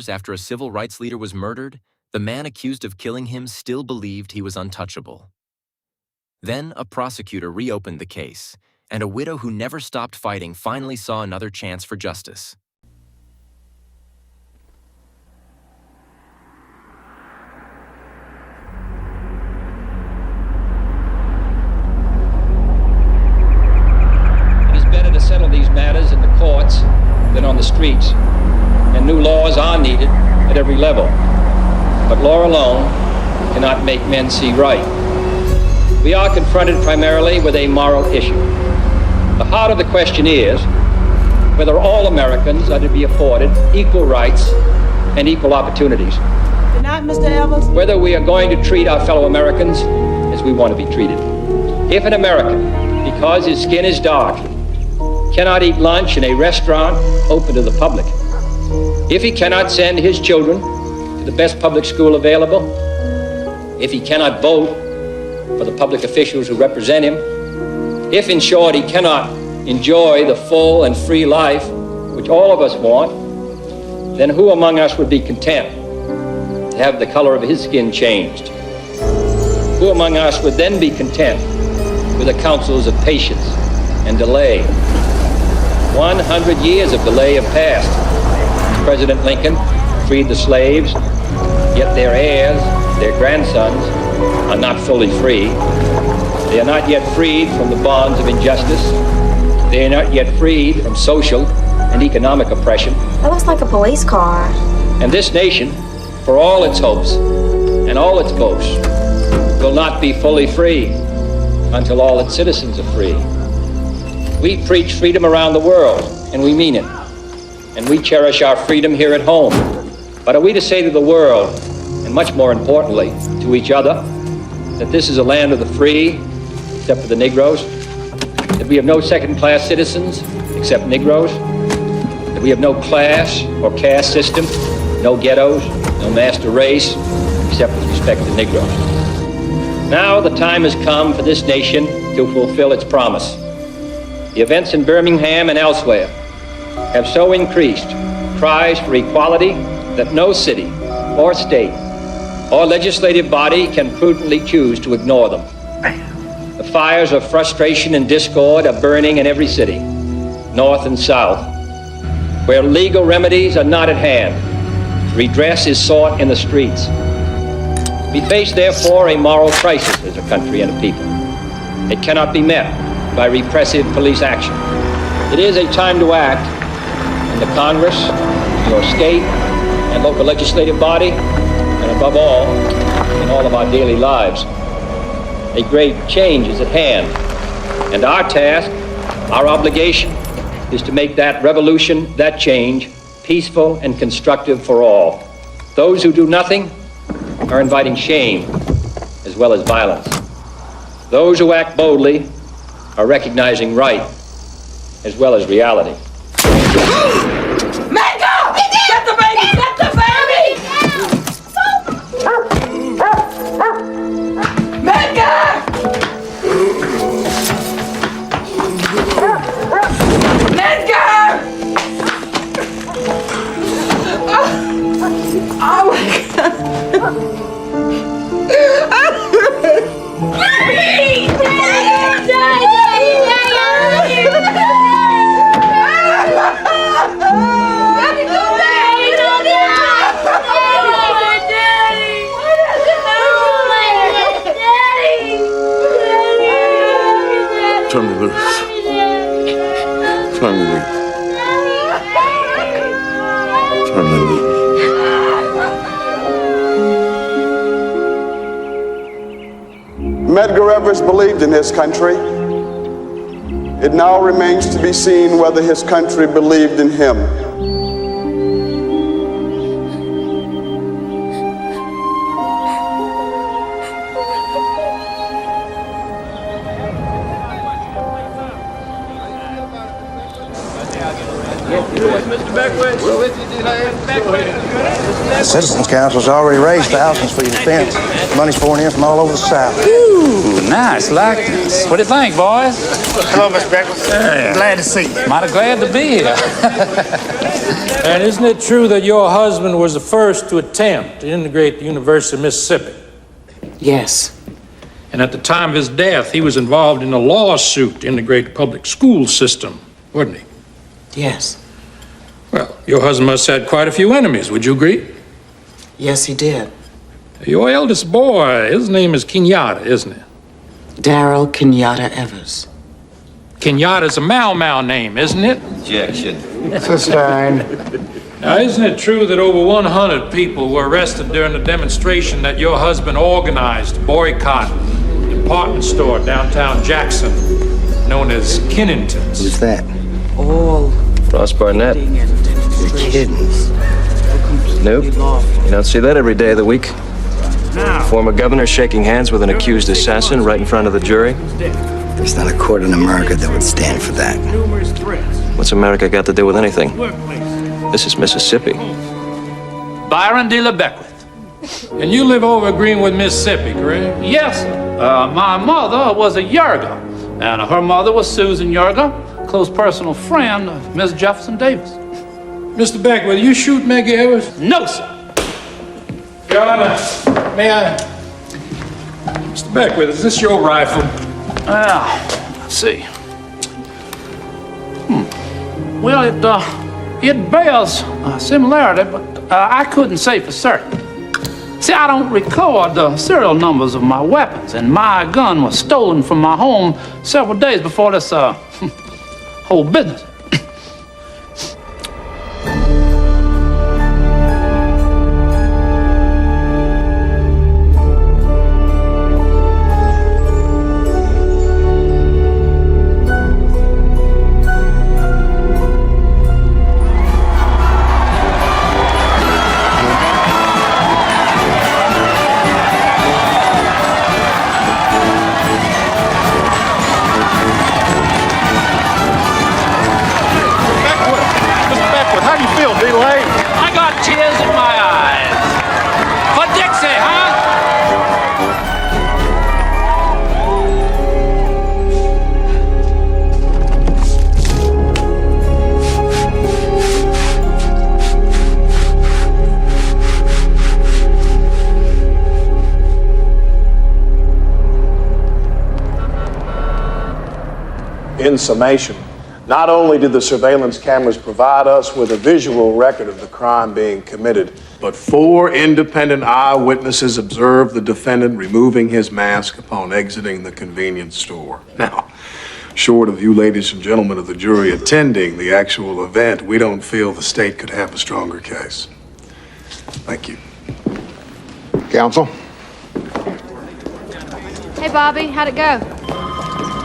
years after a civil rights leader was murdered, the man accused of killing him still believed he was untouchable. Then a prosecutor reopened the case, and a widow who never stopped fighting finally saw another chance for justice. It is better to settle these matters in the courts than on the streets, and new laws are needed at every level. But law alone cannot make men see right. We are confronted primarily with a moral issue. The heart of the question is whether all Americans are to be afforded equal rights and equal opportunities. Good night, Mr. Evers. Whether we are going to treat our fellow Americans as we want to be treated. If an American, because his skin is dark, cannot eat lunch in a restaurant open to the public, if he cannot send his children to the best public school available, if he cannot vote for the public officials who represent him, if, in short, he cannot enjoy the full and free life which all of us want, then who among us would be content to have the color of his skin changed? Who among us would then be content with the counsels of patience and delay? 100 years of delay have passed. President Lincoln freed the slaves, yet their heirs, their grandsons, are not fully free. They are not yet freed from the bonds of injustice. They are not yet freed from social and economic oppression. That looks like a police car. And this nation, for all its hopes and all its boasts, will not be fully free until all its citizens are free. We preach freedom around the world, and we mean it. And we cherish our freedom here at home. But are we to say to the world, and much more importantly, to each other, that this is a land of the free, except for the Negroes, that we have no second-class citizens except Negroes, that we have no class or caste system, no ghettos, no master race, except with respect to Negroes. Now the time has come for this nation to fulfill its promise. The events in Birmingham and elsewhere have so increased cries for equality that no city or state or legislative body can prudently choose to ignore them. The fires of frustration and discord are burning in every city, north and south, where legal remedies are not at hand. Redress is sought in the streets. We face, therefore, a moral crisis as a country and a people. It cannot be met by repressive police action. It is a time to act in the Congress, your state and local legislative body, and above all, in all of our daily lives. A great change is at hand, and our task, our obligation, is to make that revolution, that change, peaceful and constructive for all. Those who do nothing are inviting shame as well as violence. Those who act boldly are recognizing right as well as reality. Medgar! Get the baby! Get the baby! Medgar! Medgar! Oh my God! Turn me loose. Turn me loose. Turn me loose. Medgar Evers believed in his country. It now remains to be seen whether his country believed in him. The Citizens Council's already raised thousands for your defense. Money's pouring in from all over the South. Ooh, nice. Like this. What do you think, boys? Hello, Mr. Beckwith. Glad to see you. Mighty glad to be here. And isn't it true that your husband was the first to attempt to integrate the University of Mississippi? Yes. And at the time of his death, he was involved in a lawsuit to integrate the public school system, wasn't he? Yes. Well, your husband must have had quite a few enemies, would you agree? Yes, he did. Your eldest boy, his name is Kenyatta, isn't it? Darrell Kenyatta Evers. Kenyatta's a Mau name, isn't it? Objection. Sustained. Now, isn't it true that over 100 people were arrested during the demonstration that your husband organized to boycott the department store downtown Jackson, known as Kennington's? Who's that? All Ross Barnett. You're kidding. Nope. You don't see that every day of the week. Former governor shaking hands with an accused assassin right in front of the jury. There's not a court in America that would stand for that. What's America got to do with anything? This is Mississippi. Byron de la Beckwith. And you live over Greenwood, Mississippi, correct? Yes, sir. My mother was a Yerga, and her mother was Susan Yerga, close personal friend of Miss Jefferson Davis. Mr. Beckwith, you shoot Medgar Evers? No, sir. Your Honor, may I? Mr. Beckwith, is this your rifle? Let's see. Well, it bears a similarity, but I couldn't say for certain. See, I don't record the serial numbers of my weapons, and my gun was stolen from my home several days before this whole business. In summation, not only did the surveillance cameras provide us with a visual record of the crime being committed, but 4 independent eyewitnesses observed the defendant removing his mask upon exiting the convenience store. Now, short of you ladies and gentlemen of the jury attending the actual event, we don't feel the state could have a stronger case. Thank you. Counsel? Hey, Bobby, how'd it go?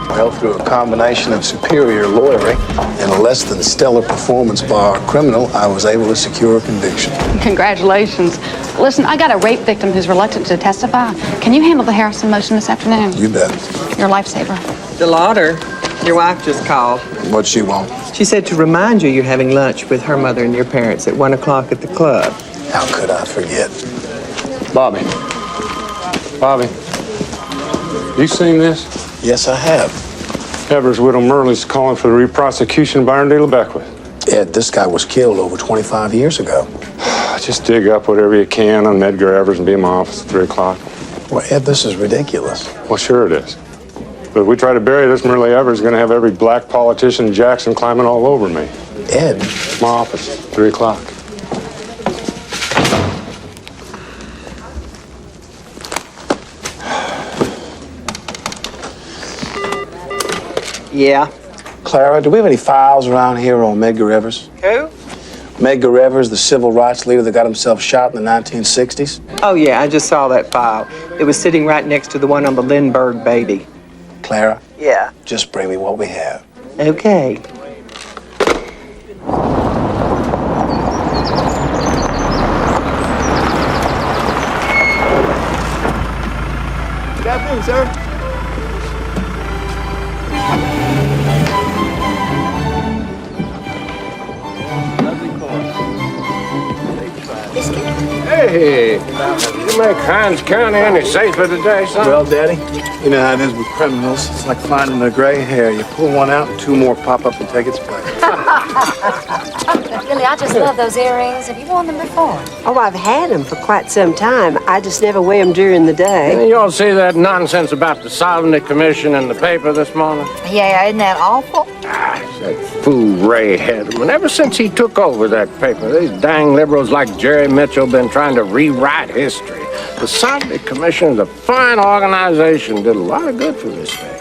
Well, through a combination of superior lawyering and a less than stellar performance by our criminal, I was able to secure a conviction. Congratulations. Listen, I got a rape victim who's reluctant to testify. Can you handle the Harrison motion this afternoon? You bet. You're a lifesaver. DeLaughter, your wife just called. What'd she want? She said to remind you you're having lunch with her mother and your parents at 1 o'clock at the club. How could I forget? Bobby, you seen this? Yes, I have. Evers' widow Myrlie's calling for the re-prosecution of Byron de la Beckwith. Ed, this guy was killed over 25 years ago. Just dig up whatever you can on Medgar Evers and be in my office at 3 o'clock. Well, Ed, this is ridiculous. Well, sure it is. But if we try to bury this, Myrlie Evers is going to have every black politician in Jackson climbing all over me. Ed. My office, 3 o'clock. Yeah. Clara, do we have any files around here on Medgar Evers? Who? Medgar Evers, the civil rights leader that got himself shot in the 1960s? Oh, yeah, I just saw that file. It was sitting right next to the one on the Lindbergh baby. Clara? Yeah. Just bring me what we have. Okay. Good afternoon, sir. Hey, you make Hines County any safer today, son? Well, Daddy, you know how it is with criminals. It's like finding a gray hair. You pull one out and two more pop up and take its place. Really, I just love those earrings. Have you worn them before? Oh, I've had them for quite some time. I just never wear them during the day. You all see that nonsense about the Sovereignty Commission in the paper this morning? Yeah, isn't that awful? That fool Ray had them. And ever since he took over that paper, these dang liberals like Jerry Mitchell been trying to rewrite history. The Sovereignty Commission is a fine organization. Did a lot of good for this state.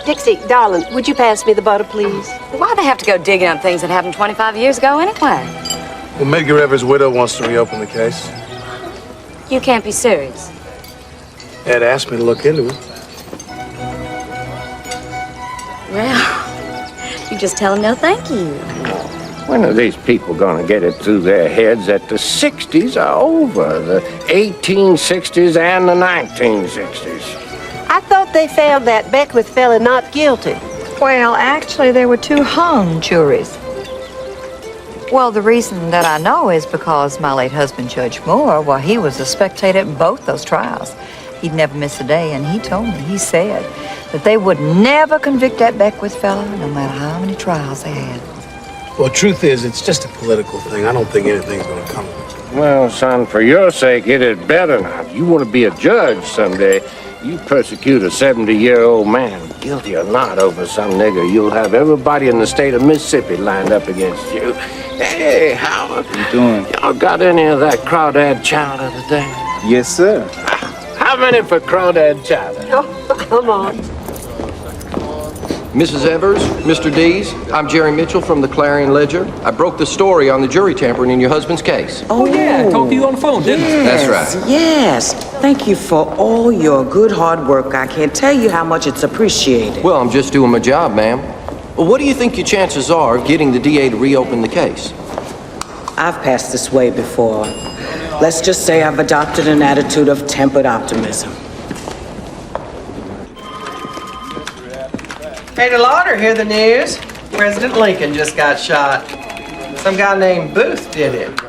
Dixie, darling, would you pass me the butter, please? Why'd they have to go digging up things that happened 25 years ago anyway? Well, Medgar Evers' widow wants to reopen the case. You can't be serious. Ed asked me to look into it. Well, you just tell him no thank you. When are these people gonna get it through their heads that the 60s are over? The 1860s and the 1960s. I thought they found that Beckwith fella not guilty. Well, actually, there were 2 hung juries. Well, the reason that I know is because my late husband, Judge Moore, well, he was a spectator at both those trials. He'd never miss a day, and he told me, he said, that they would never convict that Beckwith fella, no matter how many trials they had. Well, truth is, it's just a political thing. I don't think anything's gonna come of it. Well, son, for your sake, it had better not. You want to be a judge someday. You persecute a 70-year-old man, guilty or not, over some nigger, you'll have everybody in the state of Mississippi lined up against you. Hey, Howard. How you doing? Y'all got any of that crawdad chowder today? Yes, sir. How many for crawdad chowder? Oh, come on. Mrs. Evers, Mr. Dees, I'm Jerry Mitchell from the Clarion Ledger. I broke the story on the jury tampering in your husband's case. Oh, yeah, I talked to you on the phone, didn't I? Yes, That's right. Yes. Thank you for all your good hard work. I can't tell you how much it's appreciated. Well, I'm just doing my job, ma'am. Well, what do you think your chances are of getting the DA to reopen the case? I've passed this way before. Let's just say I've adopted an attitude of tempered optimism. Hey, DeLaughter, hear the news? President Lincoln just got shot. Some guy named Booth did it.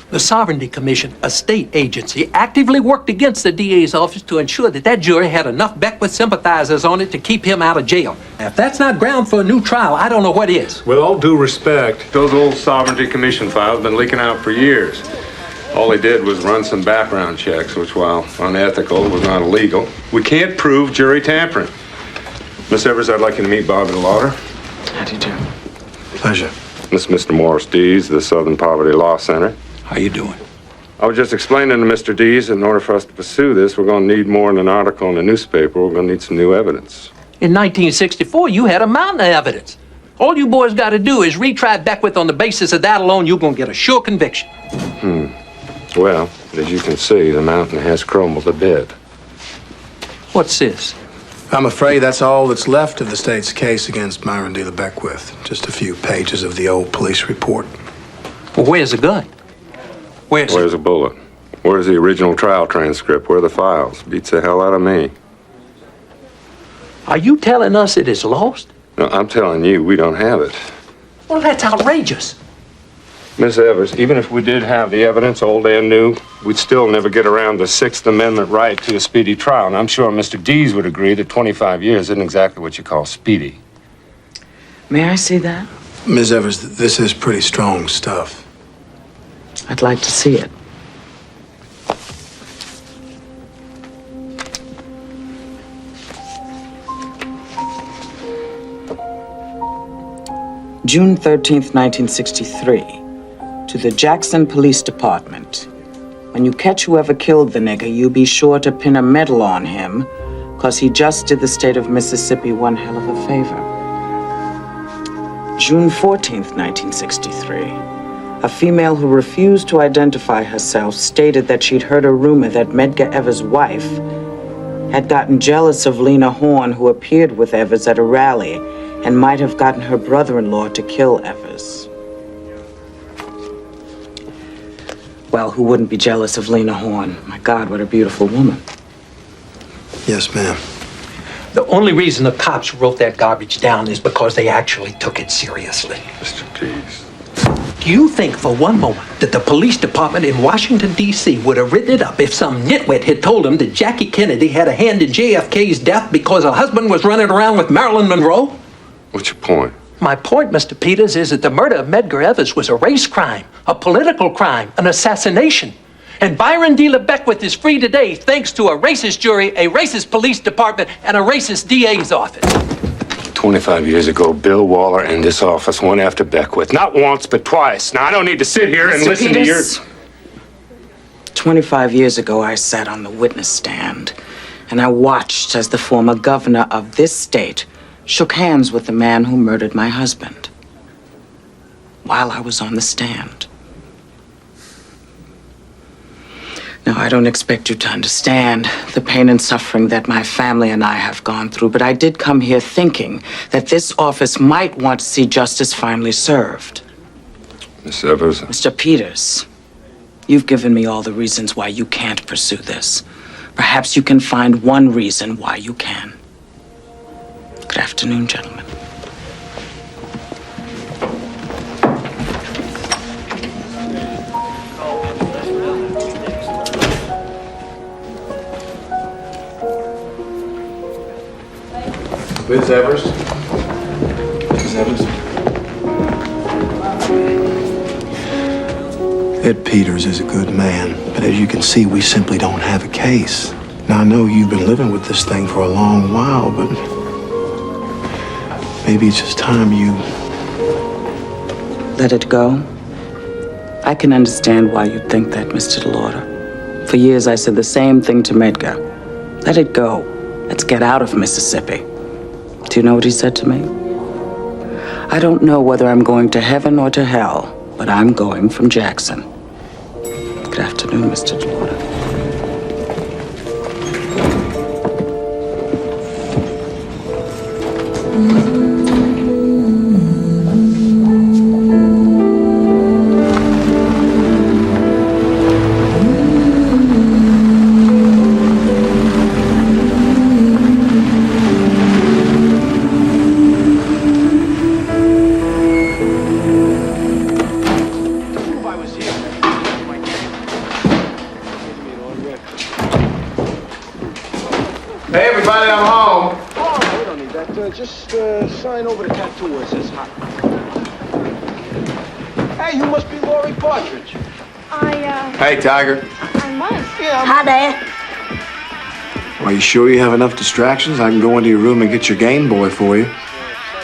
The Sovereignty Commission, a state agency, actively worked against the DA's office to ensure that that jury had enough Beckwith sympathizers on it to keep him out of jail. Now, if that's not ground for a new trial, I don't know what is. With all due respect, those old Sovereignty Commission files have been leaking out for years. All they did was run some background checks, which, while unethical, was not illegal. We can't prove jury tampering. Miss Evers, I'd like you to meet Bobby DeLaughter. How do you do? Pleasure. This is Mr. Morris Dees, the Southern Poverty Law Center. How you doing? I was just explaining to Mr. Dees, in order for us to pursue this, we're going to need more than an article in the newspaper. We're going to need some new evidence. In 1964, you had a mountain of evidence. All you boys got to do is retry Beckwith on the basis of that alone. You're going to get a sure conviction. Well, as you can see, the mountain has crumbled a bit. What's this? I'm afraid that's all that's left of the state's case against Myron D. Beckwith. Just a few pages of the old police report. Well, where's the gun? Where's a bullet? Where's the original trial transcript? Where are the files? Beats the hell out of me. Are you telling us it is lost? No, I'm telling you, we don't have it. Well, that's outrageous. Miss Evers, even if we did have the evidence, old and new, we'd still never get around the Sixth Amendment right to a speedy trial. And I'm sure Mr. Dees would agree that 25 years isn't exactly what you call speedy. May I see that? Ms. Evers, this is pretty strong stuff. I'd like to see it. June 13th, 1963. To the Jackson Police Department. When you catch whoever killed the nigger, you be sure to pin a medal on him, 'cause he just did the state of Mississippi one hell of a favor. June 14th, 1963. A female who refused to identify herself stated that she'd heard a rumor that Medgar Evers' wife had gotten jealous of Lena Horne, who appeared with Evers at a rally, and might have gotten her brother-in-law to kill Evers. Well, who wouldn't be jealous of Lena Horne? My God, what a beautiful woman. Yes, ma'am. The only reason the cops wrote that garbage down is because they actually took it seriously. Mr. Dees. you think for one moment that the police department in Washington, D.C. would have written it up if some nitwit had told them that Jackie Kennedy had a hand in JFK's death because her husband was running around with Marilyn Monroe? What's your point? My point, Mr. Peters, is that the murder of Medgar Evers was a race crime, a political crime, an assassination. And Byron D. LeBeckwith is free today thanks to a racist jury, a racist police department, and a racist DA's office. 25 years ago, Bill Waller and this office went after Beckwith. Not once, but twice. Now, I don't need to sit here and listen to your... 25 years ago, I sat on the witness stand, and I watched as the former governor of this state shook hands with the man who murdered my husband while I was on the stand. Now, I don't expect you to understand the pain and suffering that my family and I have gone through, but I did come here thinking that this office might want to see justice finally served. Miss Evers? Mr. Peters, you've given me all the reasons why you can't pursue this. Perhaps you can find one reason why you can. Good afternoon, gentlemen. Ms. Evers? Ms. Evers? Ed Peters is a good man, but as you can see, we simply don't have a case. Now, I know you've been living with this thing for a long while, but maybe it's just time you... Let it go? I can understand why you think that, Mr. DeLaughter. For years, I said the same thing to Medgar. Let it go. Let's get out of Mississippi. Do you know what he said to me? I don't know whether I'm going to heaven or to hell, but I'm going from Jackson. Good afternoon, Mr. DeLaughter. Hey, everybody, I'm home. Oh, we don't need that. Just sign over the tattoo where it says hot. Hey, you must be Laurie Partridge. Hey, Tiger. I must. Yeah, Hi, Dad. Are you sure you have enough distractions? I can go into your room and get your Game Boy for you.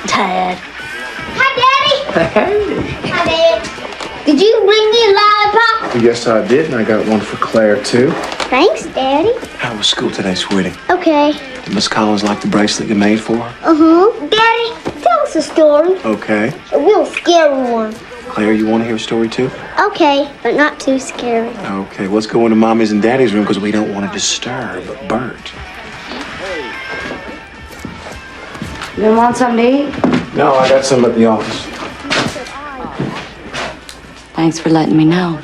Dad. Hi, Daddy. Hey. Hi, Dad. Did you bring me a lollipop? Yes, I did, and I got one for Claire, too. Thanks, Daddy. How was school today, sweetie? Okay. Did Miss Collins like the bracelet you made for her? Uh-huh. Daddy, tell us a story. Okay. A real scary one. Claire, you want to hear a story, too? Okay, but not too scary. Okay, let's go into Mommy's and Daddy's room because we don't want to disturb Bert. You want something to eat? No, I got some at the office. Thanks for letting me know.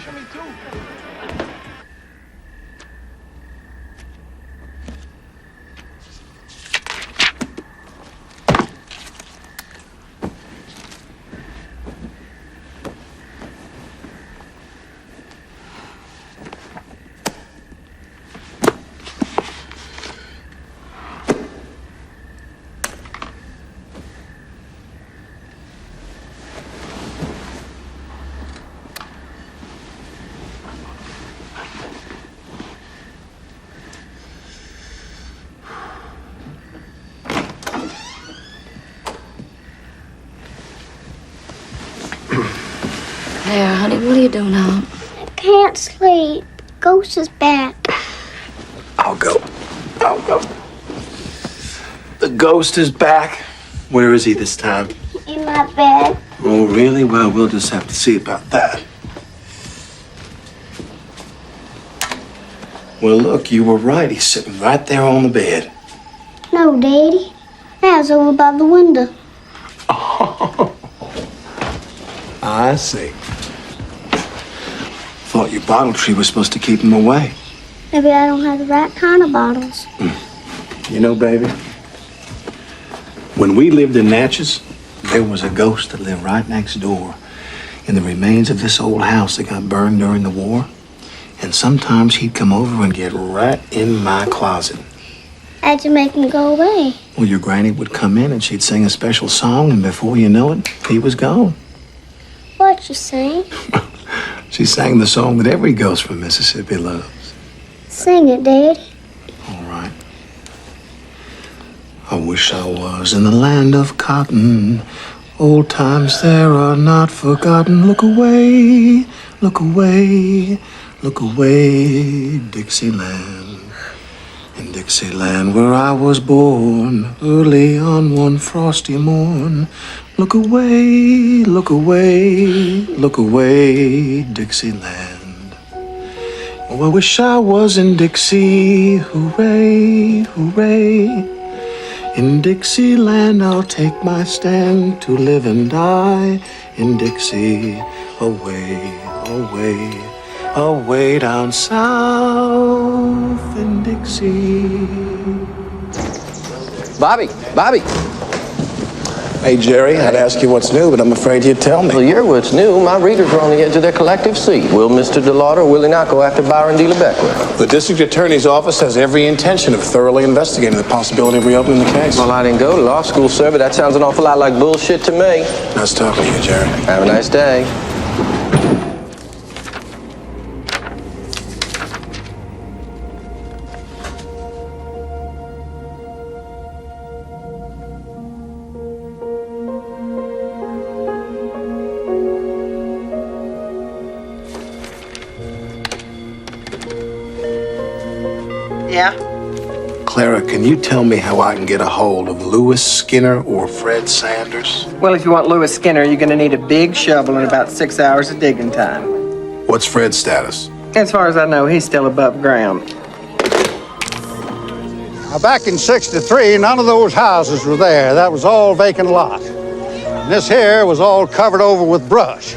There, honey, what are you doing out? I can't sleep. Ghost is back. I'll go. The ghost is back. Where is he this time? In my bed. Oh, really? Well, we'll just have to see about that. Well, look, you were right. He's sitting right there on the bed. No, Daddy. I was over by the window. Oh, I see. Thought your bottle tree was supposed to keep him away. Maybe I don't have the right kind of bottles. You know, baby, when we lived in Natchez, there was a ghost that lived right next door. in the remains of this old house that got burned during the war. And sometimes he'd come over and get right in my closet. How'd you make him go away? Well, your granny would come in and she'd sing a special song, and before you know it, he was gone. What'd you sing? She sang the song that every ghost from Mississippi loves. Sing it, Daddy. All right. I wish I was in the land of cotton. Old times there are not forgotten. Look away, look away, look away, Dixieland. In Dixieland where I was born, early on one frosty morn. Look away, look away, look away, Dixieland. Oh, I wish I was in Dixie, hooray, hooray. In Dixieland I'll take my stand to live and die. In Dixie, away, away, away down south in Dixie. Bobby. Hey, Jerry, I'd ask you what's new, but I'm afraid you'd tell me. Well, you're what's new. My readers are on the edge of their collective seat. Will Mr. DeLaughter or will he not go after Byron D. LeBecq? The district attorney's office has every intention of thoroughly investigating the possibility of reopening the case. Well, I didn't go to law school, sir, but that sounds an awful lot like bullshit to me. Nice talking to you, Jerry. Have a nice day. Yeah? Clara, can you tell me how I can get a hold of Lewis Skinner or Fred Sanders? Well, if you want Lewis Skinner, you're gonna need a big shovel and about 6 hours of digging time. What's Fred's status? As far as I know, he's still above ground. Now, back in '63, none of those houses were there. That was all vacant lot. And this here was all covered over with brush.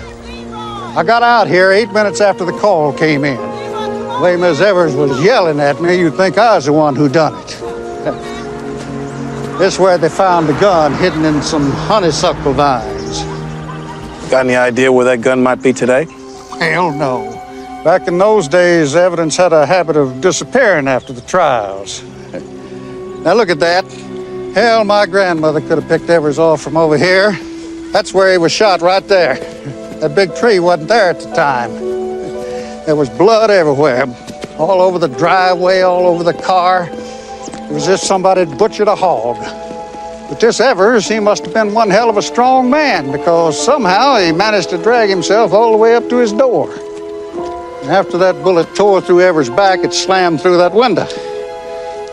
I got out here 8 minutes after the call came in. The way Miss Evers was yelling at me, you'd think I was the one who done it. This is where they found the gun hidden in some honeysuckle vines. Got any idea where that gun might be today? Hell no. Back in those days, evidence had a habit of disappearing after the trials. Now look at that. Hell, my grandmother could have picked Evers off from over here. That's where he was shot, right there. That big tree wasn't there at the time. There was blood everywhere, all over the driveway, all over the car. It was as if somebody had butchered a hog. But this Evers, he must have been one hell of a strong man, because somehow he managed to drag himself all the way up to his door. After that bullet tore through Evers' back, it slammed through that window,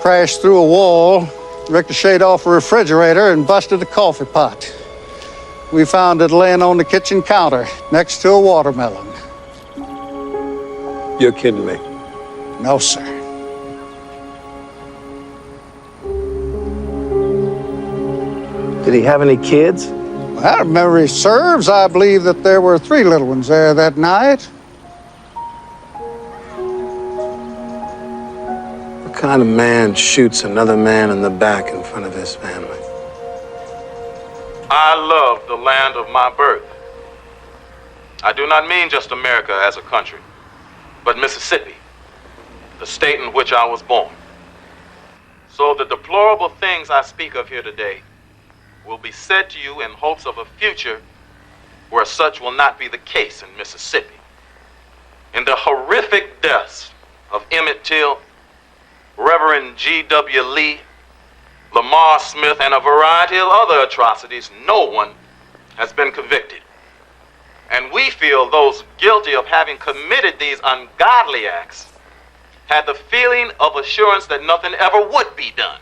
crashed through a wall, ricocheted off a refrigerator, and busted a coffee pot. We found it laying on the kitchen counter next to a watermelon. You're kidding me. No, sir. Did he have any kids? Well, if memory serves, I believe that there were 3 little ones there that night. What kind of man shoots another man in the back in front of his family? I love the land of my birth. I do not mean just America as a country, but Mississippi, the state in which I was born. So the deplorable things I speak of here today will be said to you in hopes of a future where such will not be the case in Mississippi. In the horrific deaths of Emmett Till, Reverend G.W. Lee, Lamar Smith, and a variety of other atrocities, no one has been convicted. And we feel those guilty of having committed these ungodly acts had the feeling of assurance that nothing ever would be done.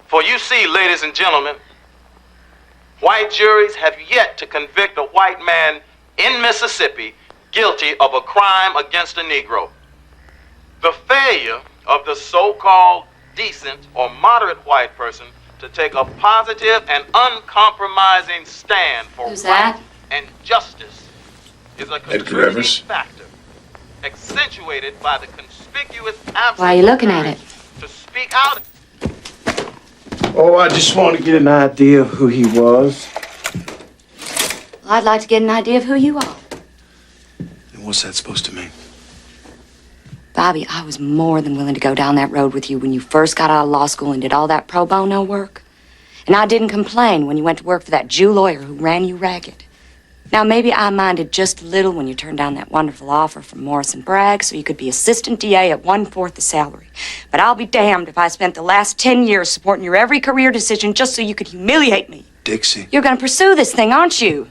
For you see, ladies and gentlemen, white juries have yet to convict a white man in Mississippi guilty of a crime against a Negro. The failure of the so-called decent or moderate white person to take a positive and uncompromising stand for right and justice is a contributing factor, accentuated by the conspicuous absence. Why are you looking at it? To speak out. Oh, I just want to get an idea of who he was. Well, I'd like to get an idea of who you are. What's that supposed to mean? Bobby, I was more than willing to go down that road with you when you first got out of law school and did all that pro bono work. And I didn't complain when you went to work for that Jew lawyer who ran you ragged. Now, maybe I minded just a little when you turned down that wonderful offer from Morrison Bragg so you could be assistant DA at 1/4 the salary. But I'll be damned if I spent the last 10 years supporting your every career decision just so you could humiliate me. Dixie. You're gonna pursue this thing, aren't you?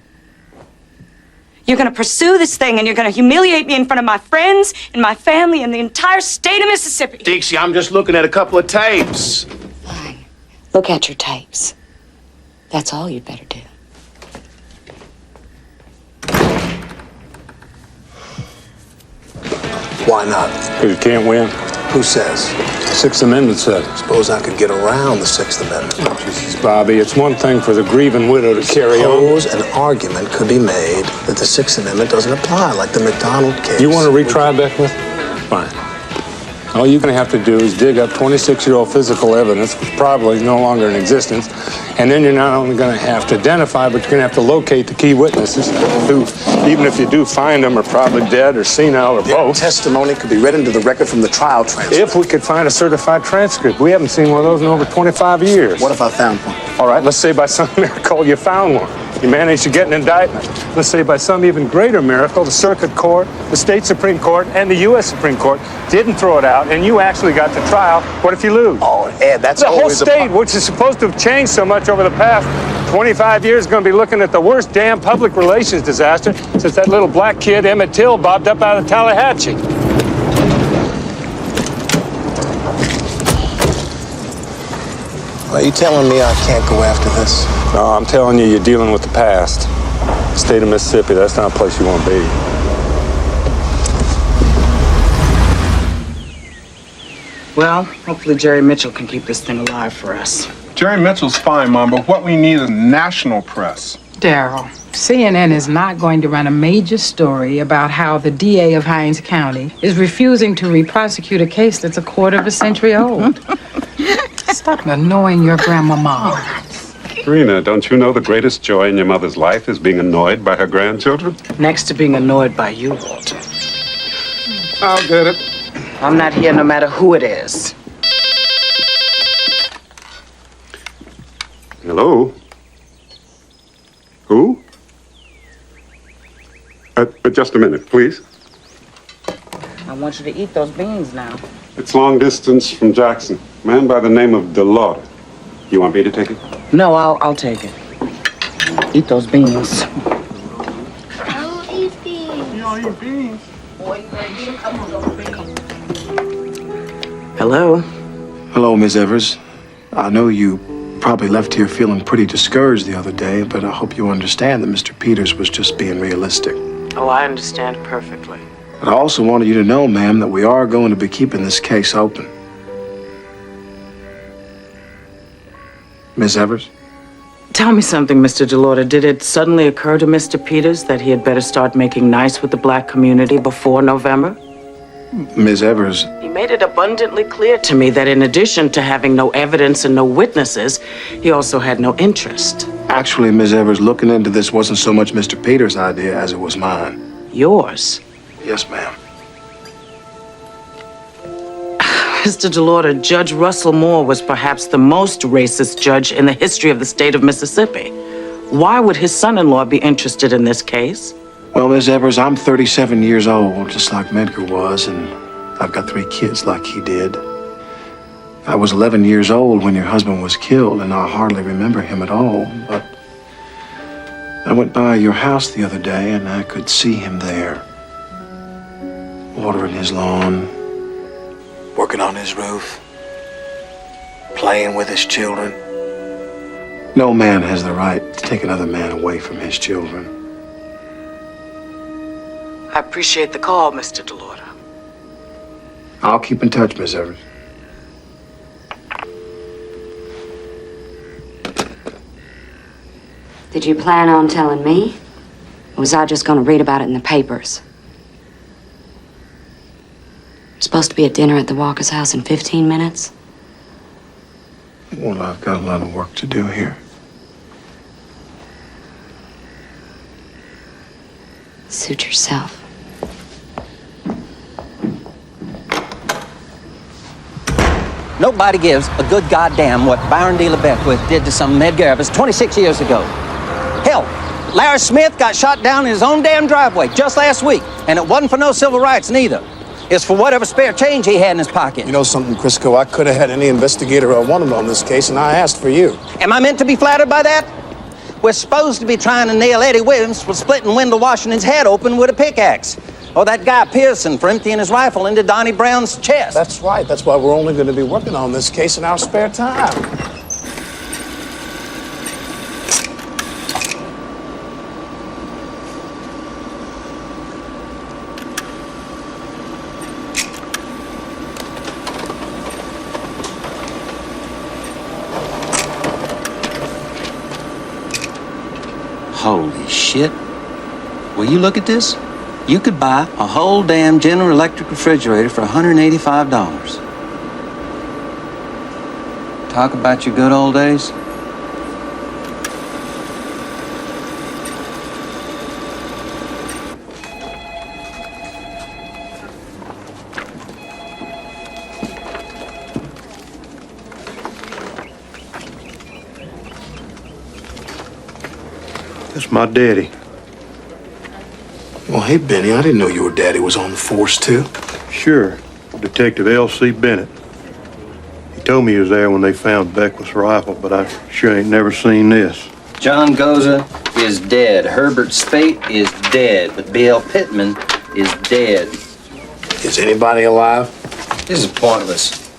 You're gonna pursue this thing and you're gonna humiliate me in front of my friends and my family and the entire state of Mississippi. Dixie, I'm just looking at a couple of tapes. Fine. Look at your tapes. That's all you'd better do. Why not? Because you can't win. Who says? Sixth Amendment says. Suppose I could get around the Sixth Amendment. Jesus, Bobby, it's one thing for the grieving widow to carry on. Suppose an argument could be made that the Sixth Amendment doesn't apply, like the McDonald case. You want to retry Beckwith? Fine. All you're going to have to do is dig up 26-year-old physical evidence, which probably is no longer in existence, and then you're not only going to have to identify, but you're going to have to locate the key witnesses who, even if you do find them, are probably dead or senile or both. Testimony could be read into the record from the trial transcript. If we could find a certified transcript. We haven't seen one of those in over 25 years. What if I found one? All right, let's say by some miracle you found one. You managed to get an indictment. Let's say by some even greater miracle, the Circuit Court, the State Supreme Court, and the U.S. Supreme Court didn't throw it out, and you actually got to trial. What if you lose? Oh, Ed, that's the whole always state, which is supposed to have changed so much over the past 25 years, is going to be looking at the worst damn public relations disaster since that little black kid, Emmett Till, bobbed up out of Tallahatchie. Are you telling me I can't go after this? No, I'm telling you, you're dealing with the past. The state of Mississippi, that's not a place you want to be. Well, hopefully Jerry Mitchell can keep this thing alive for us. Jerry Mitchell's fine, Mom, but what we need is national press. Daryl, CNN is not going to run a major story about how the DA of Hines County is refusing to re-prosecute a case that's a quarter of a century old. Stop annoying your grandmama. Rena, don't you know the greatest joy in your mother's life is being annoyed by her grandchildren? Next to being annoyed by you, Walter. I'll get it. I'm not here no matter who it is. Hello? Who? Just a minute, please. I want you to eat those beans now. It's long distance from Jackson. A man by the name of DeLaughter. You want me to take it? No, I'll take it. Eat those beans. I don't eat beans. You don't eat beans? Hello? Hello, Ms. Evers. I know you probably left here feeling pretty discouraged the other day, but I hope you understand that Mr. Peters was just being realistic. Oh, I understand perfectly. But I also wanted you to know, ma'am, that we are going to be keeping this case open. Ms. Evers? Tell me something, Mr. DeLaughter. Did it suddenly occur to Mr. Peters that he had better start making nice with the black community before November? Ms. Evers, He made it abundantly clear to me that in addition to having no evidence and no witnesses, he also had no interest. actually, Ms. Evers, looking into this wasn't so much Mr. Peters' idea as it was mine. Yours? Yes, ma'am. Mr. DeLaughter, Judge Russell Moore was perhaps the most racist judge in the history of the state of Mississippi. Why would his son-in-law be interested in this case? Well, Ms. Evers, I'm 37 years old, just like Medgar was, and I've got 3 kids like he did. I was 11 years old when your husband was killed, and I hardly remember him at all, but I went by your house the other day, and I could see him there, watering his lawn, working on his roof, playing with his children. No man has the right to take another man away from his children. I appreciate the call, Mr. DeLaughter. I'll keep in touch, Miss Evers. Did you plan on telling me? Or was I just going to read about it in the papers? I'm supposed to be at dinner at the Walker's house in 15 minutes. Well, I've got a lot of work to do here. Suit yourself. Nobody gives a good goddamn what Byron D. LeBeckwith did to some Medgar Evers 26 years ago. Hell, Larry Smith got shot down in his own damn driveway just last week, and it wasn't for no civil rights neither. It's for whatever spare change he had in his pocket. You know something, Crisco? I could have had any investigator I wanted on this case, and I asked for you. Am I meant to be flattered by that? We're supposed to be trying to nail Eddie Williams for splitting Wendell Washington's head open with a pickaxe. Or that guy Pearson for emptying his rifle into Donnie Brown's chest. That's right. That's why we're only going to be working on this case in our spare time. Holy shit. Will you look at this? You could buy a whole damn General Electric refrigerator for $185. Talk about your good old days. That's my daddy. Well, hey, Benny, I didn't know your daddy was on the force, too. Sure. Detective L.C. Bennett. He told me he was there when they found Beckwith's rifle, but I sure ain't never seen this. John Goza is dead. Herbert Spate is dead. But B.L. Pittman is dead. Is anybody alive? This is pointless.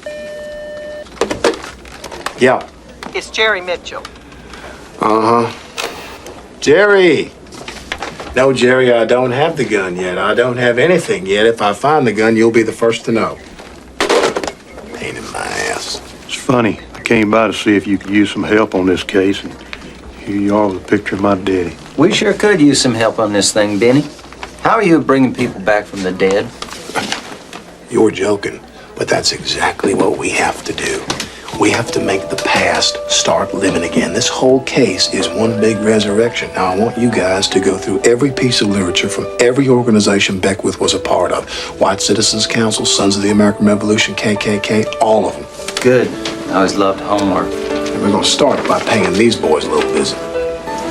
Yeah. It's Jerry Mitchell. Uh-huh. Jerry! No, Jerry, I don't have the gun yet. I don't have anything yet. If I find the gun, you'll be the first to know. Pain in my ass. It's funny. I came by to see if you could use some help on this case, and here you are with a picture of my daddy. We sure could use some help on this thing, Benny. How are you at bringing people back from the dead? You're joking, but that's exactly what we have to do. We have to make the past start living again. This whole case is one big resurrection. Now, I want you guys to go through every piece of literature from every organization Beckwith was a part of. White Citizens Council, Sons of the American Revolution, KKK, all of them. Good. I always loved homework. And we're gonna start by paying these boys a little visit.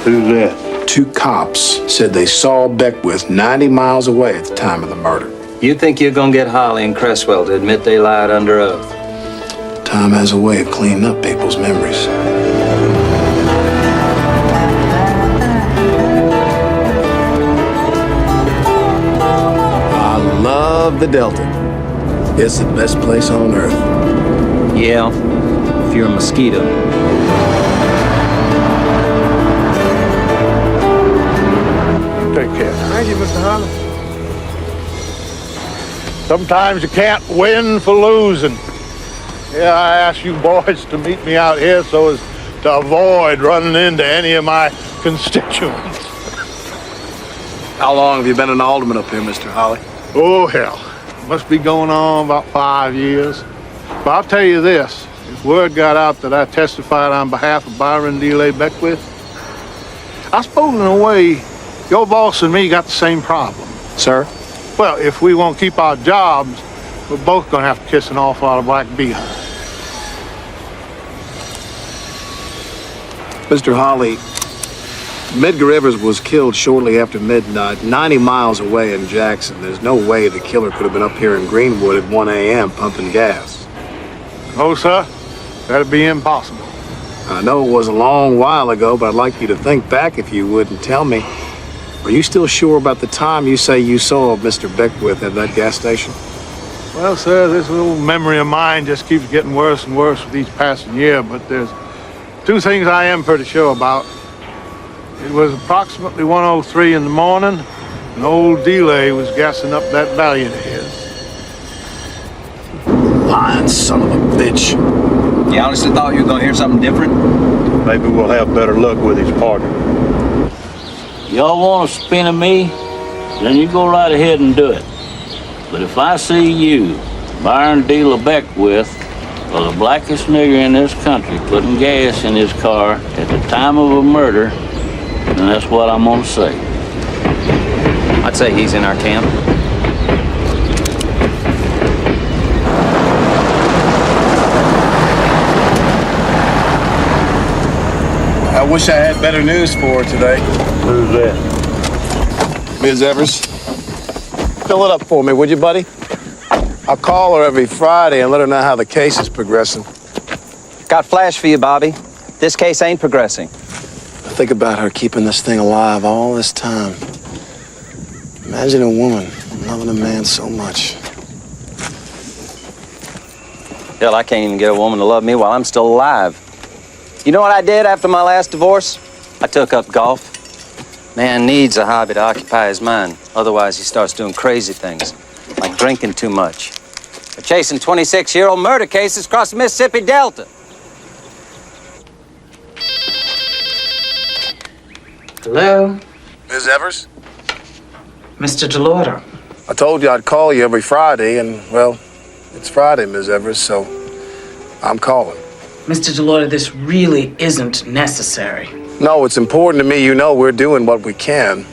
Who's that? 2 cops said they saw Beckwith 90 miles away at the time of the murder. You think you're gonna get Holly and Cresswell to admit they lied under oath? Time has a way of cleaning up people's memories. I love the Delta. It's the best place on earth. Yeah, if you're a mosquito. Take care. Thank you, Mr. Hunter. Sometimes you can't win for losing. Yeah, I asked you boys to meet me out here so as to avoid running into any of my constituents. How long have you been an alderman up here, Mr. Holly? Oh, hell. Must be going on about 5 years. But I'll tell you this. If word got out that I testified on behalf of Byron D. Beckwith, I suppose in a way, your boss and me got the same problem. Sir? Well, if we won't keep our jobs, we're both gonna have to kiss an awful lot of black behind. Mr. Holly, Medgar Evers was killed shortly after midnight, 90 miles away in Jackson. There's no way the killer could have been up here in Greenwood at 1 a.m. pumping gas. No, sir. That'd be impossible. I know it was a long while ago, but I'd like you to think back, if you would, and tell me, are you still sure about the time you say you saw Mr. Beckwith at that gas station? Well, sir, this little memory of mine just keeps getting worse and worse with each passing year, but there's 2 things I am pretty sure about. It was approximately 1:03 in the morning, and old Delay was gassing up that Valiant of his. Lying son of a bitch. You honestly thought you were gonna hear something different? Maybe we'll have better luck with his partner. Y'all want to spin at me? Then you go right ahead and do it. But if I see you, Byron D. Beckwith, or the blackest nigger in this country putting gas in his car at the time of a murder, then that's what I'm gonna say. I'd say he's in our camp. I wish I had better news for her today. Who's that? Ms. Evers. Fill it up for me, would you, buddy? I'll call her every Friday and let her know how the case is progressing. Got flash for you, Bobby. This case ain't progressing. Think about her keeping this thing alive all this time. Imagine a woman loving a man so much. Hell, I can't even get a woman to love me while I'm still alive. You know what I did after my last divorce? I took up golf. Man needs a hobby to occupy his mind. Otherwise, he starts doing crazy things, like drinking too much. Or chasing 26-year-old murder cases across the Mississippi Delta. Hello? Ms. Evers? Mr. DeLaughter. I told you I'd call you every Friday, and, well, it's Friday, Ms. Evers, so I'm calling. Mr. DeLaughter, this really isn't necessary. No, it's important to me you know we're doing what we can.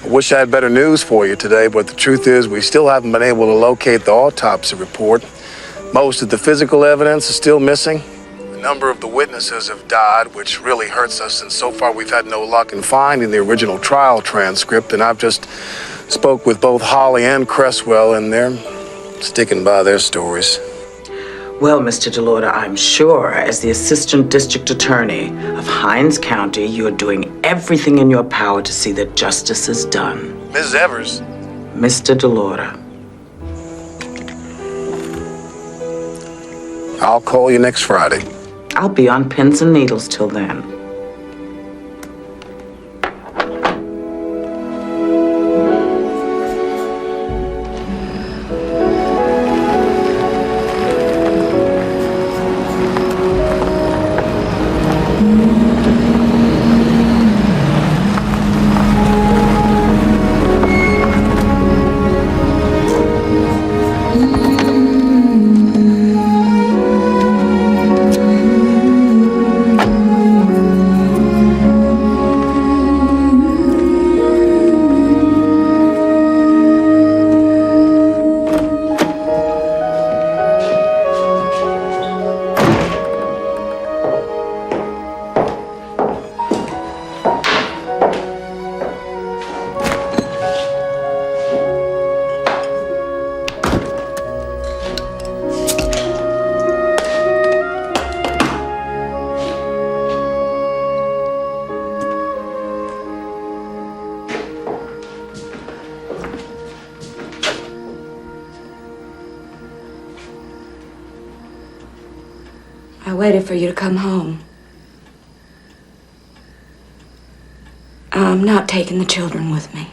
I wish I had better news for you today, but the truth is we still haven't been able to locate the autopsy report. Most of the physical evidence is still missing. A number of the witnesses have died, which really hurts us, and so far we've had no luck in finding the original trial transcript, and I've just spoke with both Holly and Cresswell, and they're sticking by their stories. Well, Mr. DeLaughter, I'm sure as the Assistant District Attorney of Hinds County, you're doing everything in your power to see that justice is done. Ms. Evers. Mr. DeLaughter. I'll call you next Friday. I'll be on pins and needles till then. I waited for you to come home. I'm not taking the children with me.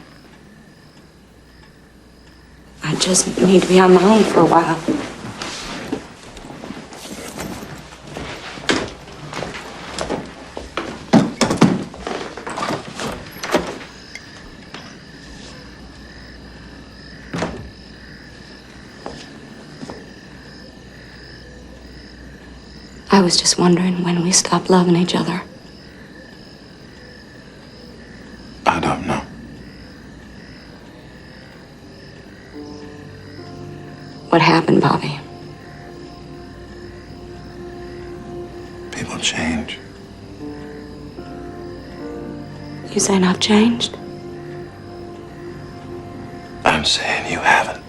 I just need to be on my own for a while. I was just wondering when we stopped loving each other. I don't know. What happened, Bobby? People change. You saying I've changed? I'm saying you haven't.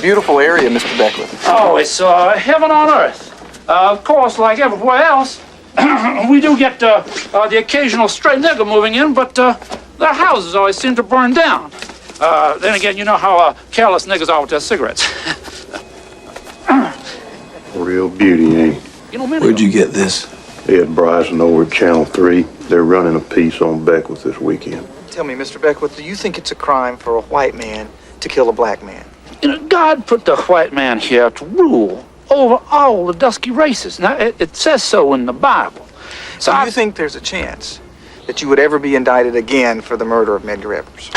Beautiful area, Mr. Beckwith. Oh, it's heaven on earth. Of course, like everywhere else, we do get the occasional stray nigger moving in, but their houses always seem to burn down. Then again, you know how careless niggers are with their cigarettes. Real beauty, ain't it? You know, Where'd you get this? Ed Bryson over at Channel 3. They're running a piece on Beckwith this weekend. Tell me, Mr. Beckwith, do you think it's a crime for a white man to kill a black man? You know, God put the white man here to rule over all the dusky races. Now, it says so in the Bible. So you think there's a chance that you would ever be indicted again for the murder of Medgar Evers?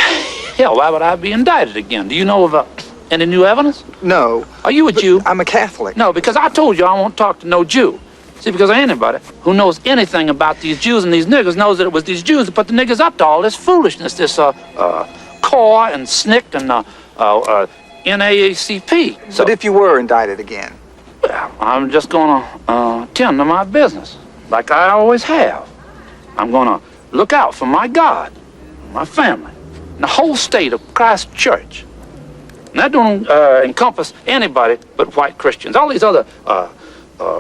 Hell, why would I be indicted again? Do you know of any new evidence? No. Are you a Jew? I'm a Catholic. No, because I told you I won't talk to no Jew. See, because anybody who knows anything about these Jews and these niggers knows that it was these Jews that put the niggers up to all this foolishness, this CORE and SNCC and NAACP. But if you were indicted again? Well, I'm just gonna tend to my business, like I always have. I'm gonna look out for my God, my family, and the whole state of Christ Church. And that don't encompass anybody but white Christians. All these other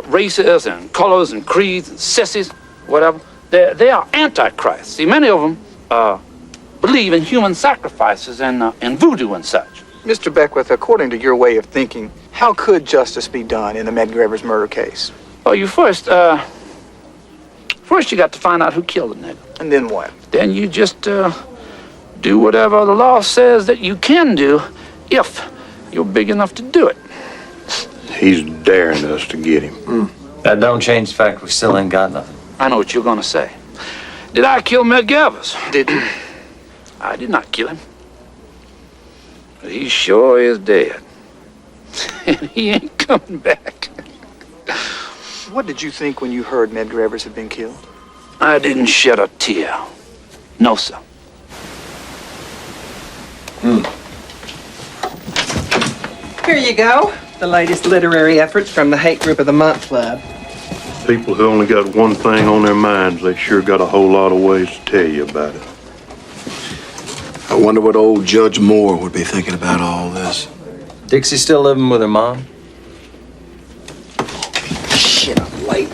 races and colors and creeds and sissies, whatever, they are antichrist. See, many of them believe in human sacrifices and voodoo and such. Mr. Beckwith, according to your way of thinking, how could justice be done in the Medgar Evers murder case? Well, you first you got to find out who killed the nigger. And then what? Then you just do whatever the law says that you can do if you're big enough to do it. He's daring us to get him. That don't change the fact we still ain't got nothing. I know what you're gonna say. Did I kill Medgar Evers? Did you? I did not kill him. But he sure is dead. And he ain't coming back. What did you think when you heard Medgar Evers had been killed? I didn't shed a tear. No, sir. Here you go. The latest literary efforts from the Hate Group of the Month Club. People who only got one thing on their minds, they sure got a whole lot of ways to tell you about it. I wonder what old Judge Moore would be thinking about all this. Dixie still living with her mom? Shit, I'm late.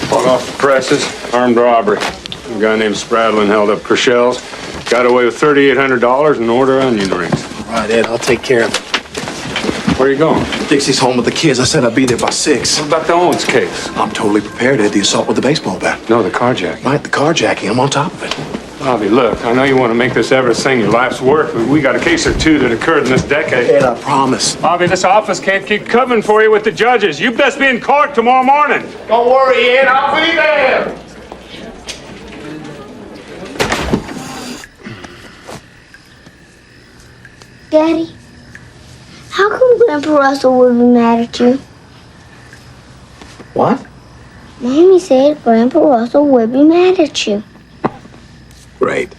Hot off the presses, armed robbery. A guy named Spradlin held up Chriselle's, got away with $3,800 and ordered onion rings. All right, Ed, I'll take care of it. Where are you going? Dixie's home with the kids. I said I'd be there by 6. What about the Owens case? I'm totally prepared, Ed. The assault with the baseball bat. No, the carjacking. Right, the carjacking. I'm on top of it. Bobby, look, I know you want to make this Evers thing your life's work, but we got a case or two that occurred in this decade. Ed, I promise. Bobby, this office can't keep covering for you with the judges. You best be in court tomorrow morning. Don't worry, Ed, I'll be there. Daddy, how come Grandpa Russell would be mad at you? What? Mommy said Grandpa Russell would be mad at you. Great.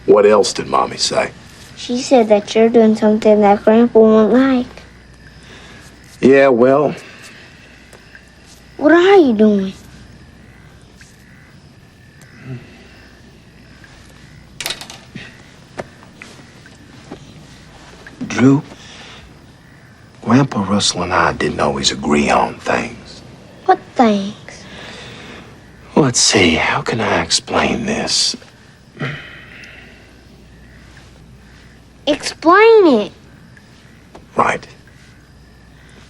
What else did Mommy say? She said that you're doing something that Grandpa won't like. Yeah, well, What are you doing? Drew, Grandpa Russell and I didn't always agree on things. What things? Let's see, how can I explain this? Explain it. Right.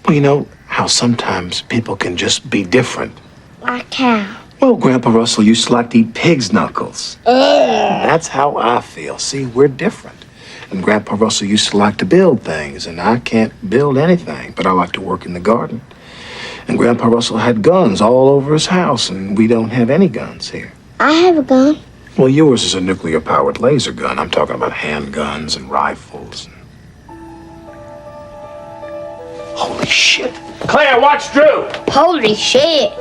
Well, you know how sometimes people can just be different. Like how? Well, Grandpa Russell used to like to eat pig's knuckles. That's how I feel. See, we're different. And Grandpa Russell used to like to build things, and I can't build anything, but I like to work in the garden. And Grandpa Russell had guns all over his house, and we don't have any guns here. I have a gun. Well, yours is a nuclear-powered laser gun. I'm talking about handguns and rifles. Holy shit. Claire, watch Drew. Holy shit.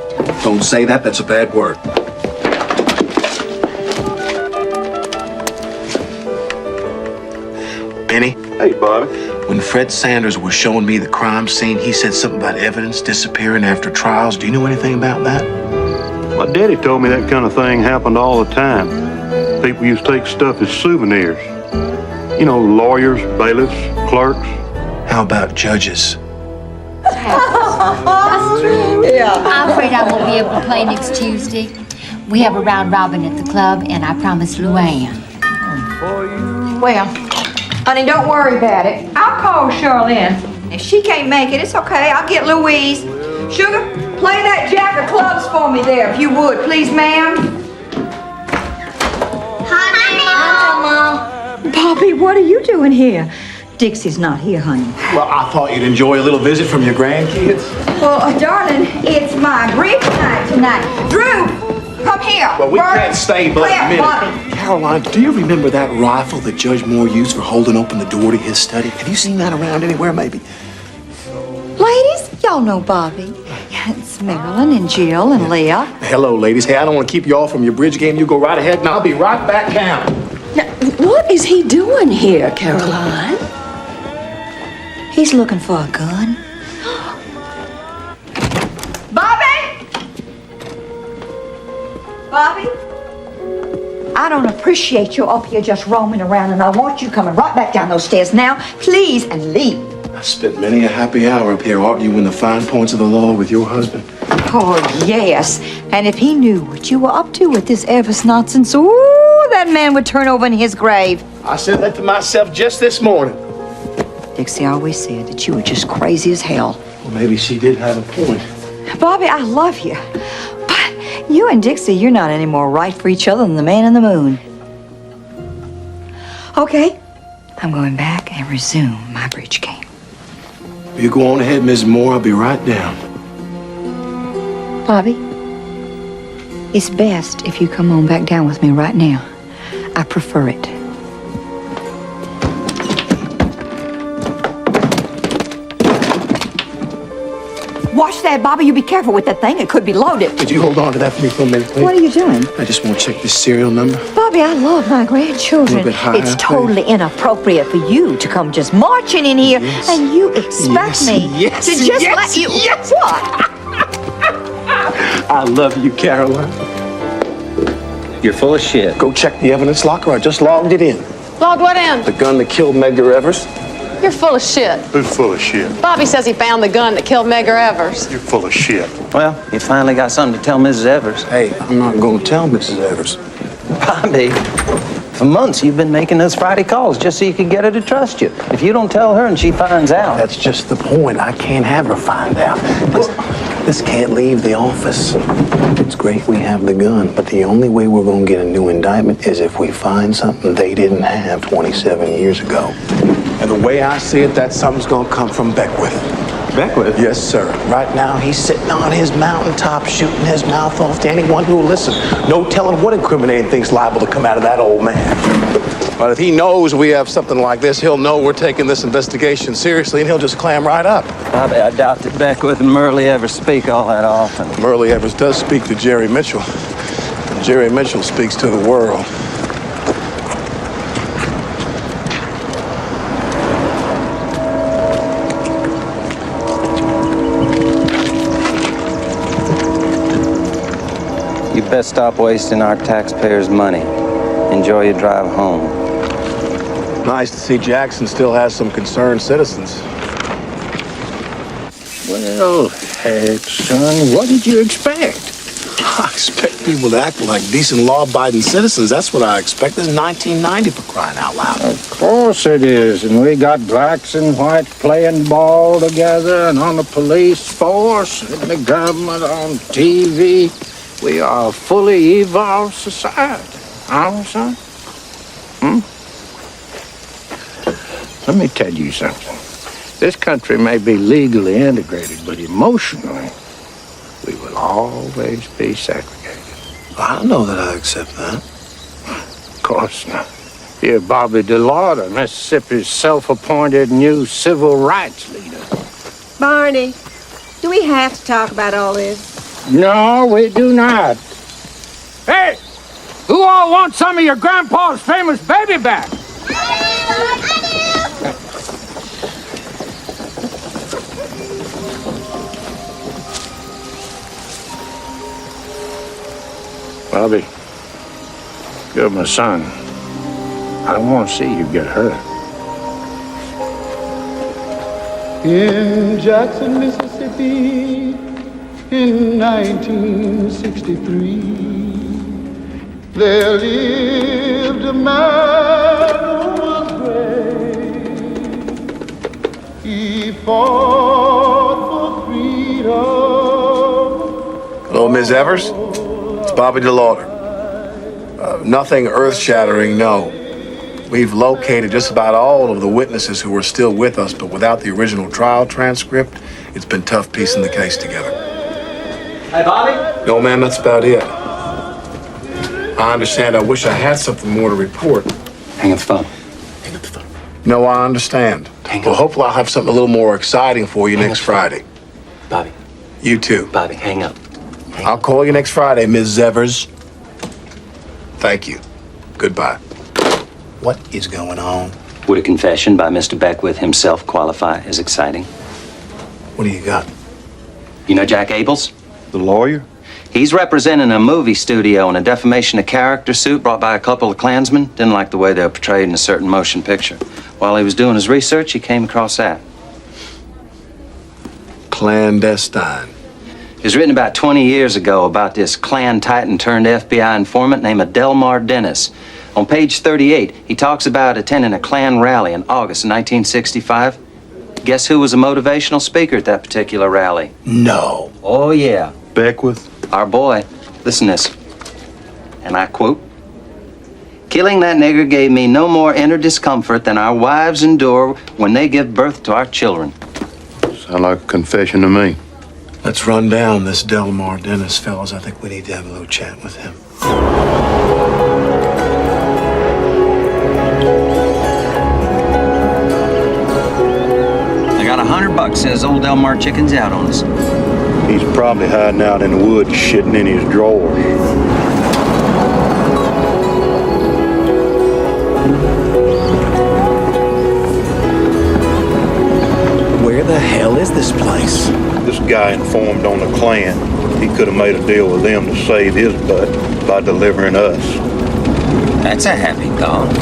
Don't say that. That's a bad word. Benny? Hey, Bobby. When Fred Sanders was showing me the crime scene, he said something about evidence disappearing after trials. Do you know anything about that? My daddy told me that kind of thing happened all the time. People used to take stuff as souvenirs. You know, lawyers, bailiffs, clerks. How about judges? I'm afraid I won't be able to play next Tuesday. We have a round robin at the club, and I promised Luann. Well, honey, don't worry about it. I'll call Charlene. If she can't make it, it's okay. I'll get Louise. Sugar, play that jack of clubs for me there, if you would, please, ma'am. Hi, Mom. Bobby, what are you doing here? Dixie's not here, honey. Well, I thought you'd enjoy a little visit from your grandkids. Well, darling, it's my bridge night tonight. Drew, come here. Well, we can't stay but a minute. Bobby. Caroline, do you remember that rifle that Judge Moore used for holding open the door to his study? Have you seen that around anywhere, maybe? Ladies, y'all know Bobby. It's Marilyn and Jill and Leah. Hello, ladies. Hey, I don't want to keep you all from your bridge game. You go right ahead, and I'll be right back down. Now, what is he doing here, Caroline? He's looking for a gun. Bobby! Bobby? I don't appreciate you up here just roaming around, and I want you coming right back down those stairs now, please, and leave. I spent many a happy hour up here arguing the fine points of the law with your husband. Oh, yes. And if he knew what you were up to with this Evers nonsense, ooh, that man would turn over in his grave. I said that to myself just this morning. Dixie always said that you were just crazy as hell. Well, maybe she did have a point. Bobby, I love you. But you and Dixie, you're not any more right for each other than the man in the moon. Okay, I'm going back and resume my bridge game. You go on ahead, Ms. Moore. I'll be right down. Bobby, it's best if you come on back down with me right now. I prefer it. Watch that, Bobby. You be careful with that thing. It could be loaded. Could you hold on to that for me for a minute, please? What are you doing? I just want to check this serial number. Bobby, I love my grandchildren. A little bit higher, It's please. totally inappropriate for you to come just marching in here and you expect me to just let you... What? I love you, Caroline. You're full of shit. Go check the evidence locker. I just logged it in. Logged what in? The gun that killed Medgar Evers. You're full of shit. Who's full of shit? Bobby says he found the gun that killed Medgar Evers. You're full of shit. Well, you finally got something to tell Mrs. Evers. Hey, I'm not going to tell Mrs. Evers. Bobby, for months you've been making those Friday calls just so you can get her to trust you. If you don't tell her and she finds out... That's just the point. I can't have her find out. This can't leave the office. It's great we have the gun, but the only way we're going to get a new indictment is if we find something they didn't have 27 years ago. And the way I see it, that something's going to come from Beckwith. Beckwith? Yes, sir. Right now, he's sitting on his mountaintop shooting his mouth off to anyone who will listen. No telling what incriminating thing's liable to come out of that old man. But if he knows we have something like this, he'll know we're taking this investigation seriously, and he'll just clam right up. Bobby, I doubt that Beckwith and Myrlie Evers speak all that often. Myrlie Evers does speak to Jerry Mitchell. And Jerry Mitchell speaks to the world. You best stop wasting our taxpayers' money. Enjoy your drive home. Nice to see Jackson still has some concerned citizens. Well, heck, son, what did you expect? I expect people to act like decent, law-abiding citizens. That's what I expect. This is 1990 for crying out loud. Of course it is, and we got blacks and whites playing ball together, and on the police force, and the government, on TV. We are a fully evolved society. Aren't we, son? Let me tell you something. This country may be legally integrated, but emotionally, we will always be segregated. I don't know that I accept that. Of course not. You're Bobby DeLaughter, Mississippi's self-appointed new civil rights leader. Barney, do we have to talk about all this? No, we do not. Hey, who all wants some of your grandpa's famous baby back? Bobby, you're my son. I don't want to see you get hurt. In Jackson, Mississippi, in 1963, there lived a man who was great. He fought for freedom. Hello, Ms. Evers. It's Bobby DeLaughter. Nothing earth-shattering, no. We've located just about all of the witnesses who were still with us, but without the original trial transcript, it's been tough piecing the case together. Hey, Bobby? No, ma'am, that's about it. I understand. I wish I had something more to report. Hang up the phone. No, I understand. Well, hopefully I'll have something a little more exciting for you next Friday. Bobby. You too. Bobby, hang up. I'll call you next Friday, Ms. Evers. Thank you. Goodbye. What is going on? Would a confession by Mr. Beckwith himself qualify as exciting? What do you got? You know Jack Abels? The lawyer? He's representing a movie studio in a defamation of character suit brought by a couple of Klansmen. Didn't like the way they were portrayed in a certain motion picture. While he was doing his research, he came across that. Clandestine. It was written about 20 years ago about this Klan titan turned FBI informant named Delmar Dennis. On page 38, he talks about attending a Klan rally in August of 1965. Guess who was a motivational speaker at that particular rally? No. Oh, yeah. Beckwith? Our boy. Listen to this. And I quote, "Killing that nigger gave me no more inner discomfort than our wives endure when they give birth to our children." Sound like a confession to me. Let's run down this Delmar Dennis, fellas. I think we need to have a little chat with him. I got $100, says old Delmar Chicken's out on us. He's probably hiding out in the woods, shitting in his drawers. Where the hell is this place? This guy informed on the Klan. He could have made a deal with them to save his butt by delivering us. That's a happy thought.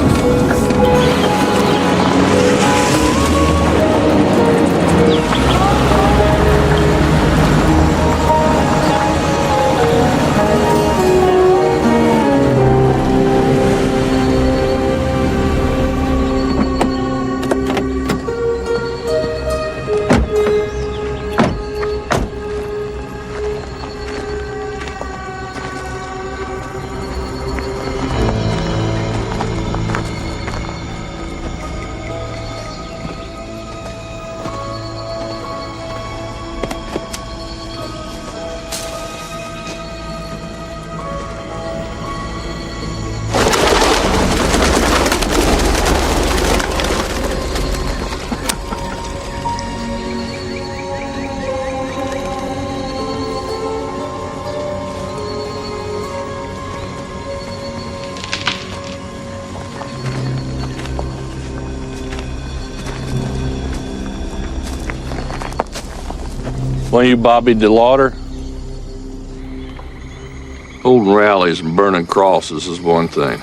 When you Bobby DeLaughter? Holding rallies and burning crosses is one thing.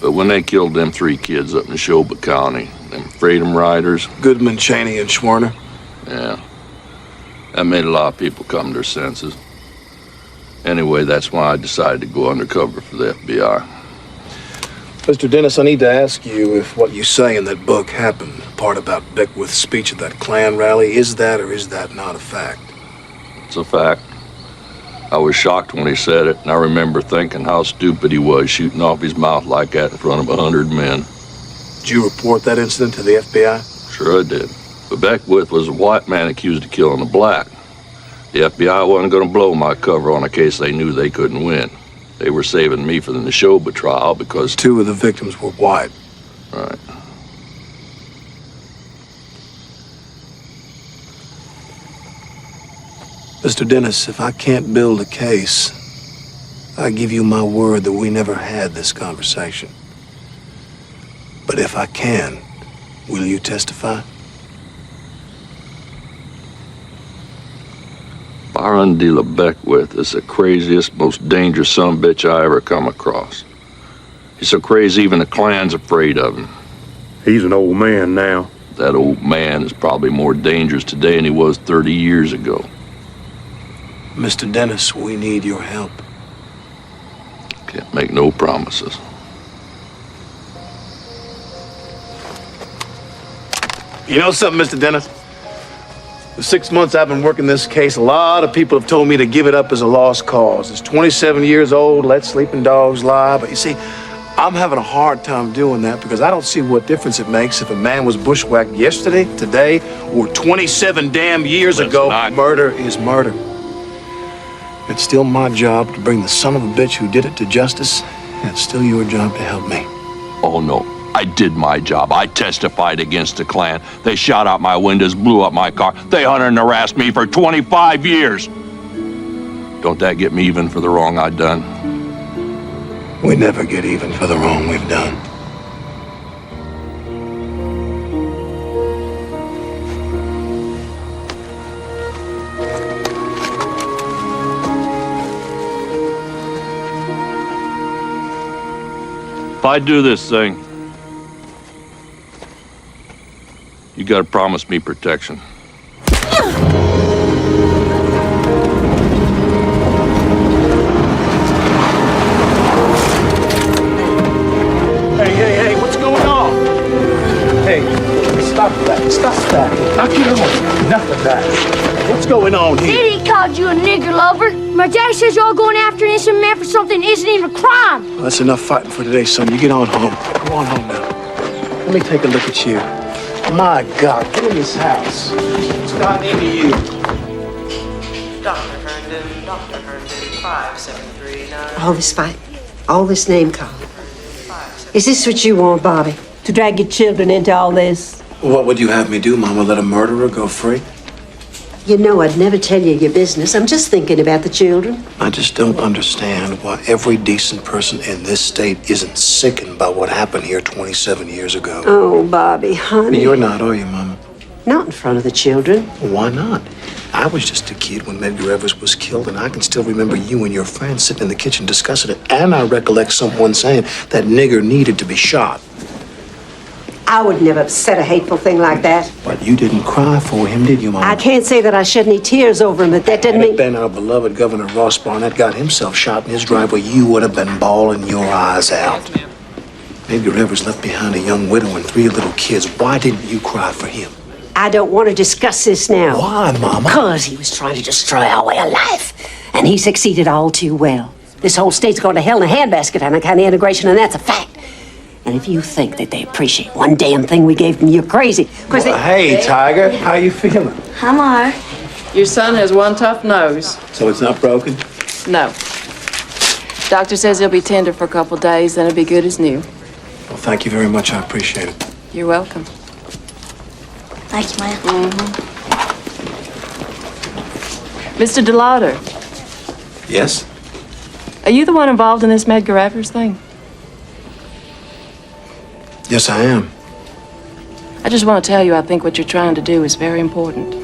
But when they killed them 3 kids up in Neshoba County, them Freedom Riders. Goodman, Cheney, and Schwerner. Yeah. That made a lot of people come to their senses. Anyway, that's why I decided to go undercover for the FBI. Mr. Dennis, I need to ask you if what you say in that book happened. The part about Beckwith's speech at that Klan rally, is that or is that not a fact? It's a fact. I was shocked when he said it, and I remember thinking how stupid he was shooting off his mouth like that in front of 100 men. Did you report that incident to the FBI? Sure I did. But Beckwith was a white man accused of killing a black. The FBI wasn't going to blow my cover on a case they knew they couldn't win. They were saving me for the Neshoba trial because 2 of the victims were white. Right. Mr. Dennis, if I can't build a case, I give you my word that we never had this conversation. But if I can, will you testify? Byron D. Beckwith is the craziest, most dangerous sumbitch I ever come across. He's so crazy even the Klan's afraid of him. He's an old man now. That old man is probably more dangerous today than he was 30 years ago. Mr. Dennis, we need your help. Can't make no promises. You know something, Mr. Dennis? The 6 months I've been working this case, a lot of people have told me to give it up as a lost cause. It's 27 years old, let sleeping dogs lie. But you see, I'm having a hard time doing that because I don't see what difference it makes if a man was bushwhacked yesterday, today, or 27 damn years ago. Murder is murder. It's still my job to bring the son of a bitch who did it to justice, and it's still your job to help me. Oh, no. I did my job. I testified against the Klan. They shot out my windows, blew up my car. They hunted and harassed me for 25 years. Don't that get me even for the wrong I'd done? We never get even for the wrong we've done. If I do this thing, you gotta promise me protection. Hey, what's going on? Hey, stop that, stop that. Knock it on. Enough of that. What's going on here? Daddy called you a nigger lover. My daddy says you're all going after an innocent man for something that isn't even a crime. Well, that's enough fighting for today, son. You get on home. Go on home now. Let me take a look at you. My God, get in this house. What's gotten into you? Dr. Herndon, 5739. All this fight, all this name calling. Is this what you want, Bobby? To drag your children into all this? What would you have me do, Mama? Let a murderer go free? You know I'd never tell you your business. I'm just thinking about the children. I just don't understand why every decent person in this state isn't sickened by what happened here 27 years ago. Oh, Bobby, honey. You're not, are you, Mama? Not in front of the children. Why not? I was just a kid when Medgar Evers was killed, and I can still remember you and your friends sitting in the kitchen discussing it. And I recollect someone saying that nigger needed to be shot. I would never have said a hateful thing like that. But you didn't cry for him, did you, Mama? I can't say that I shed any tears over him, but that didn't mean... Had it been our beloved Governor Ross Barnett got himself shot in his driveway, you would have been bawling your eyes out. Medgar Evers left behind a young widow and 3 little kids. Why didn't you cry for him? I don't want to discuss this now. Why, Mama? Because he was trying to destroy our way of life. And he succeeded all too well. This whole state's going to hell in a handbasket on that kind of integration, and that's a fact. And if you think that they appreciate one damn thing we gave them, you're crazy. Well, hey, Tiger, how you feeling? Hi, Mar. Your son has one tough nose. So it's not broken? No. Doctor says he'll be tender for a couple days, then he'll be good as new. Well, thank you very much. I appreciate it. You're welcome. Thank you, Ma. Mr. DeLaughter, Yes? are you the one involved in this Medgar Evers thing? Yes, I am. I just want to tell you I think what you're trying to do is very important.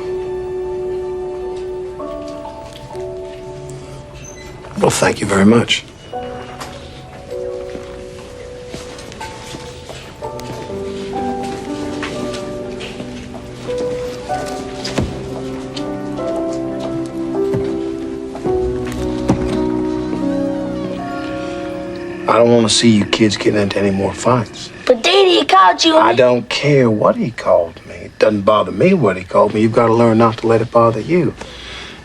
Well, thank you very much. I don't want to see you kids getting into any more fights. But Daddy called you. I don't care what he called me. It doesn't bother me what he called me. You've got to learn not to let it bother you.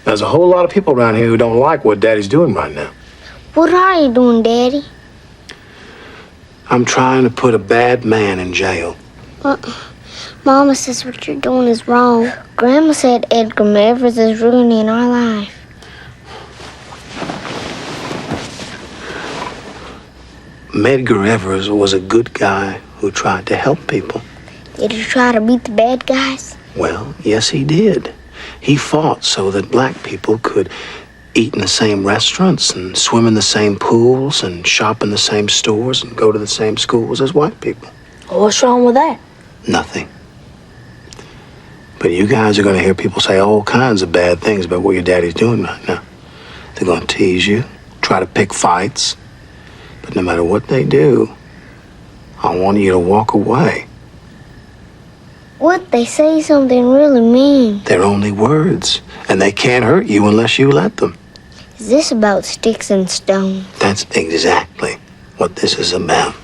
There's a whole lot of people around here who don't like what Daddy's doing right now. What are you doing, Daddy? I'm trying to put a bad man in jail. Mama says what you're doing is wrong. Grandma said Edgar Evers is ruining our life. Medgar Evers was a good guy who tried to help people. Did he try to beat the bad guys? Well, yes, he did. He fought so that black people could eat in the same restaurants and swim in the same pools and shop in the same stores and go to the same schools as white people. What's wrong with that? Nothing. But you guys are going to hear people say all kinds of bad things about what your daddy's doing right now. They're going to tease you, try to pick fights. But no matter what they do, I want you to walk away. What they say something really mean? They're only words, and they can't hurt you unless you let them. Is this about sticks and stones? That's exactly what this is about.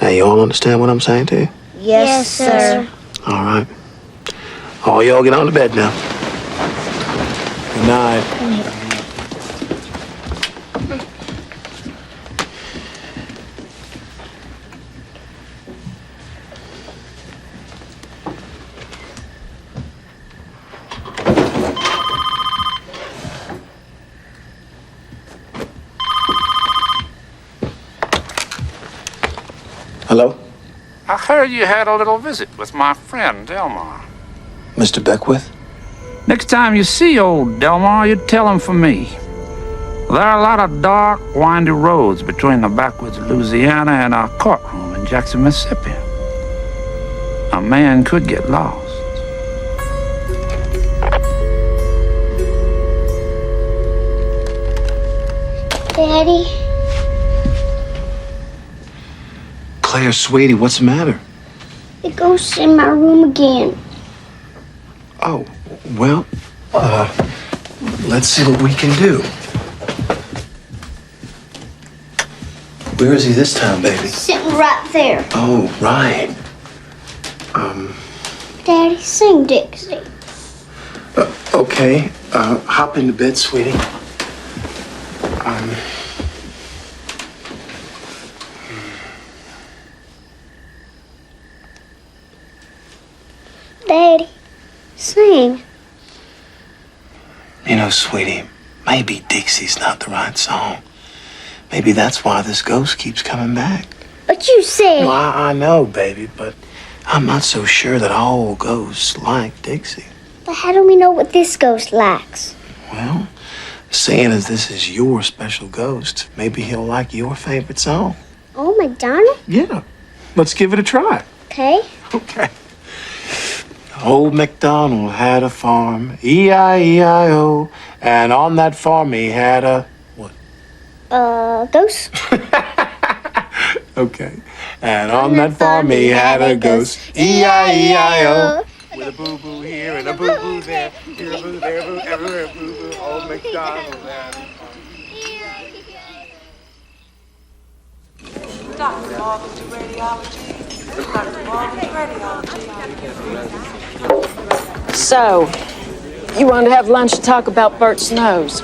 Now, you all understand what I'm saying to you? Yes, sir. All right. All y'all get on to bed now. Good night. Hello? I heard you had a little visit with my friend Delmar. Mr. Beckwith? Next time you see old Delmar, you tell him for me. There are a lot of dark, windy roads between the backwoods of Louisiana and our courtroom in Jackson, Mississippi. A man could get lost. Daddy? Claire, sweetie, what's the matter? The ghost's in my room again. Oh, well, let's see what we can do. Where is he this time, baby? Sitting right there. Oh, right. Daddy, sing Dixie. Okay, hop into bed, sweetie. Daddy, sing. You know, sweetie, maybe Dixie's not the right song. Maybe that's why this ghost keeps coming back. But you said... No, I know, baby, but I'm not so sure that all ghosts like Dixie. But how do we know what this ghost likes? Well, seeing as this is your special ghost, maybe he'll like your favorite song. Oh, McDonald? Yeah. Let's give it a try. Okay. Okay. Old MacDonald had a farm, E-I-E-I-O, and on that farm he had a... what? Ghost? Okay. And on that farm he had a ghost, E-I-E-I-O. With a boo-boo here and a boo-boo there, here a boo there, boo everywhere, boo-boo. Old MacDonald had a farm. Dr. Morgan's radiology. Dr. Morgan's radiology. So, you wanted to have lunch to talk about Bert's nose?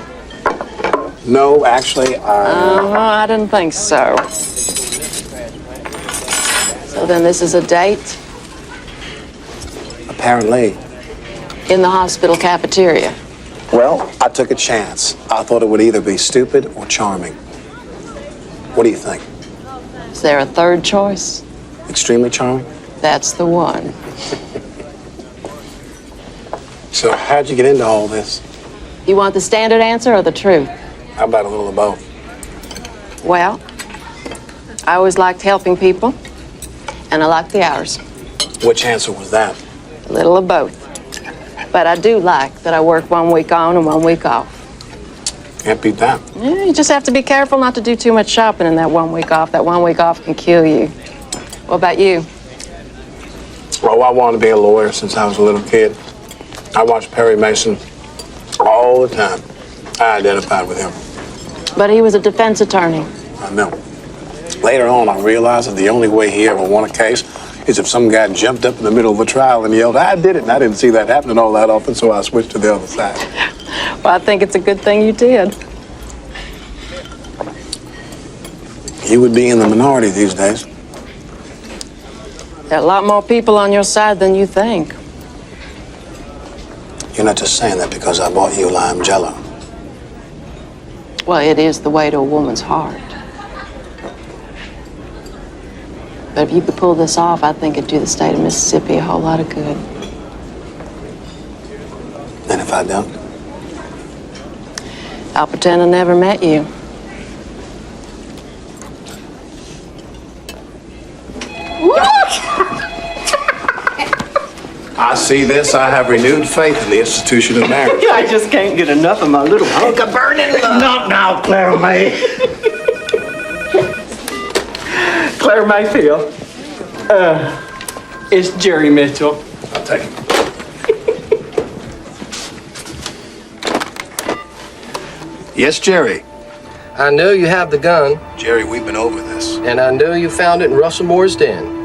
No, actually, I didn't think so. So then this is a date? apparently. In the hospital cafeteria? Well, I took a chance. I thought it would either be stupid or charming. What do you think? Is there a third choice? Extremely charming? That's the one. So how'd you get into all this? You want the standard answer or the truth? How about a little of both? Well, I always liked helping people, and I liked the hours. Which answer was that? A little of both. But I do like that I work 1 week on and 1 week off. Can't beat that. Yeah, you just have to be careful not to do too much shopping in that 1 week off. That 1 week off can kill you. What about you? Well, I wanted to be a lawyer since I was a little kid. I watched Perry Mason all the time. I identified with him. But he was a defense attorney. I know. Later on, I realized that the only way he ever won a case is if some guy jumped up in the middle of a trial and yelled, "I did it," and I didn't see that happening all that often, so I switched to the other side. Well, I think it's a good thing you did. You would be in the minority these days. There are a lot more people on your side than you think. You're not just saying that because I bought you lime jello. Well, it is the way to a woman's heart. But if you could pull this off, I think it'd do the state of Mississippi a whole lot of good. And if I don't? I'll pretend I never met you. I see this. I have renewed faith in the institution of marriage. I just can't get enough of my little hunk of burning love. Not now, Clara May. Claire Mayfield. It's Jerry Mitchell. I'll take it. Yes, Jerry. I know you have the gun. Jerry, we've been over this. And I know you found it in Russell Moore's den.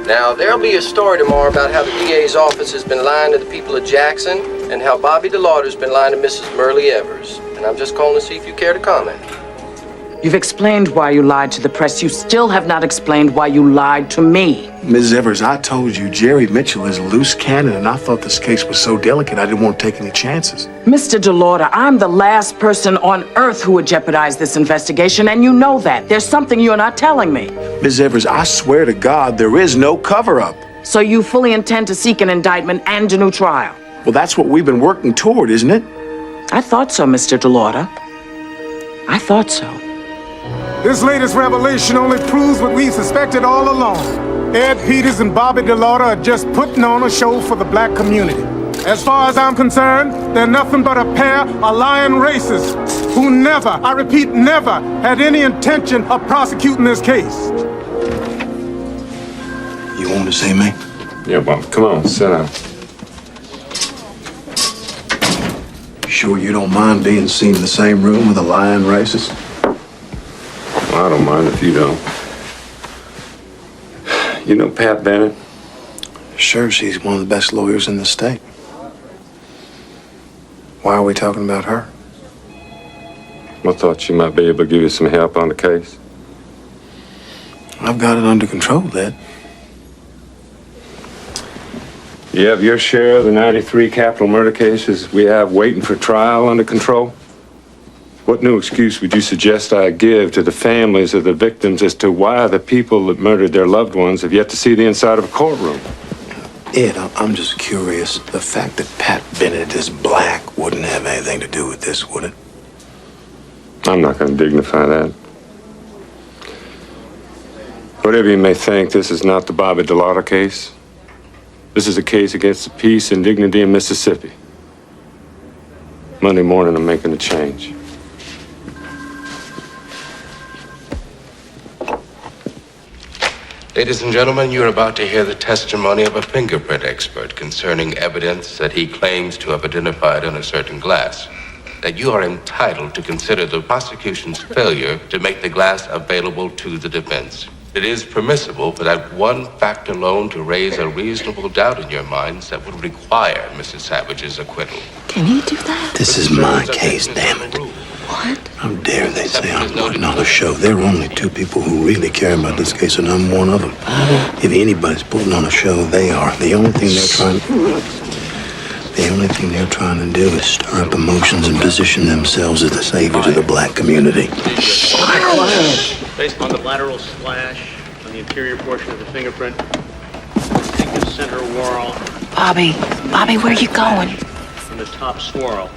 Now, there'll be a story tomorrow about how the DA's office has been lying to the people of Jackson and how Bobby DeLaughter's been lying to Mrs. Myrlie Evers. And I'm just calling to see if you care to comment. You've explained why you lied to the press. You still have not explained why you lied to me. Ms. Evers, I told you Jerry Mitchell is a loose cannon, and I thought this case was so delicate I didn't want to take any chances. Mr. DeLaughter, I'm the last person on earth who would jeopardize this investigation, and you know that. There's something you're not telling me. Ms. Evers, I swear to God, there is no cover-up. So you fully intend to seek an indictment and a new trial? Well, that's what we've been working toward, isn't it? I thought so, Mr. DeLaughter. I thought so. This latest revelation only proves what we suspected all along. Ed Peters and Bobby DeLaughter are just putting on a show for the black community. As far as I'm concerned, they're nothing but a pair of lying racists who never, I repeat, never had any intention of prosecuting this case. You want to see me? Yeah, Bob, come on, sit down. Sure you don't mind being seen in the same room with a lying racist? Well, I don't mind if you don't. You know Pat Bennett? Sure, she's one of the best lawyers in the state. Why are we talking about her? I thought she might be able to give you some help on the case. I've got it under control, Ed. You have your share of the 93 capital murder cases we have waiting for trial under control? What new excuse would you suggest I give to the families of the victims as to why the people that murdered their loved ones have yet to see the inside of a courtroom? Ed, I'm just curious. The fact that Pat Bennett is black wouldn't have anything to do with this, would it? I'm not going to dignify that. Whatever you may think, this is not the Bobby DeLaughter case. This is a case against the peace and dignity in Mississippi. Monday morning, I'm making a change. Ladies and gentlemen, you're about to hear the testimony of a fingerprint expert concerning evidence that he claims to have identified on a certain glass. That you are entitled to consider the prosecution's failure to make the glass available to the defense. It is permissible for that one fact alone to raise a reasonable doubt in your minds that would require Mrs. Savage's acquittal. Can he do that? This is my case, damn it. What? How dare they say I'm putting on a show? There are only two people who really care about this case, and I'm one of them. If anybody's putting on a show, they are. The only thing they're trying to do is stir up emotions and position themselves as the saviors of the black community. Based on the lateral slash on the interior portion of the fingerprint, take the center whorl. Bobby, where are you going? From the top swirl.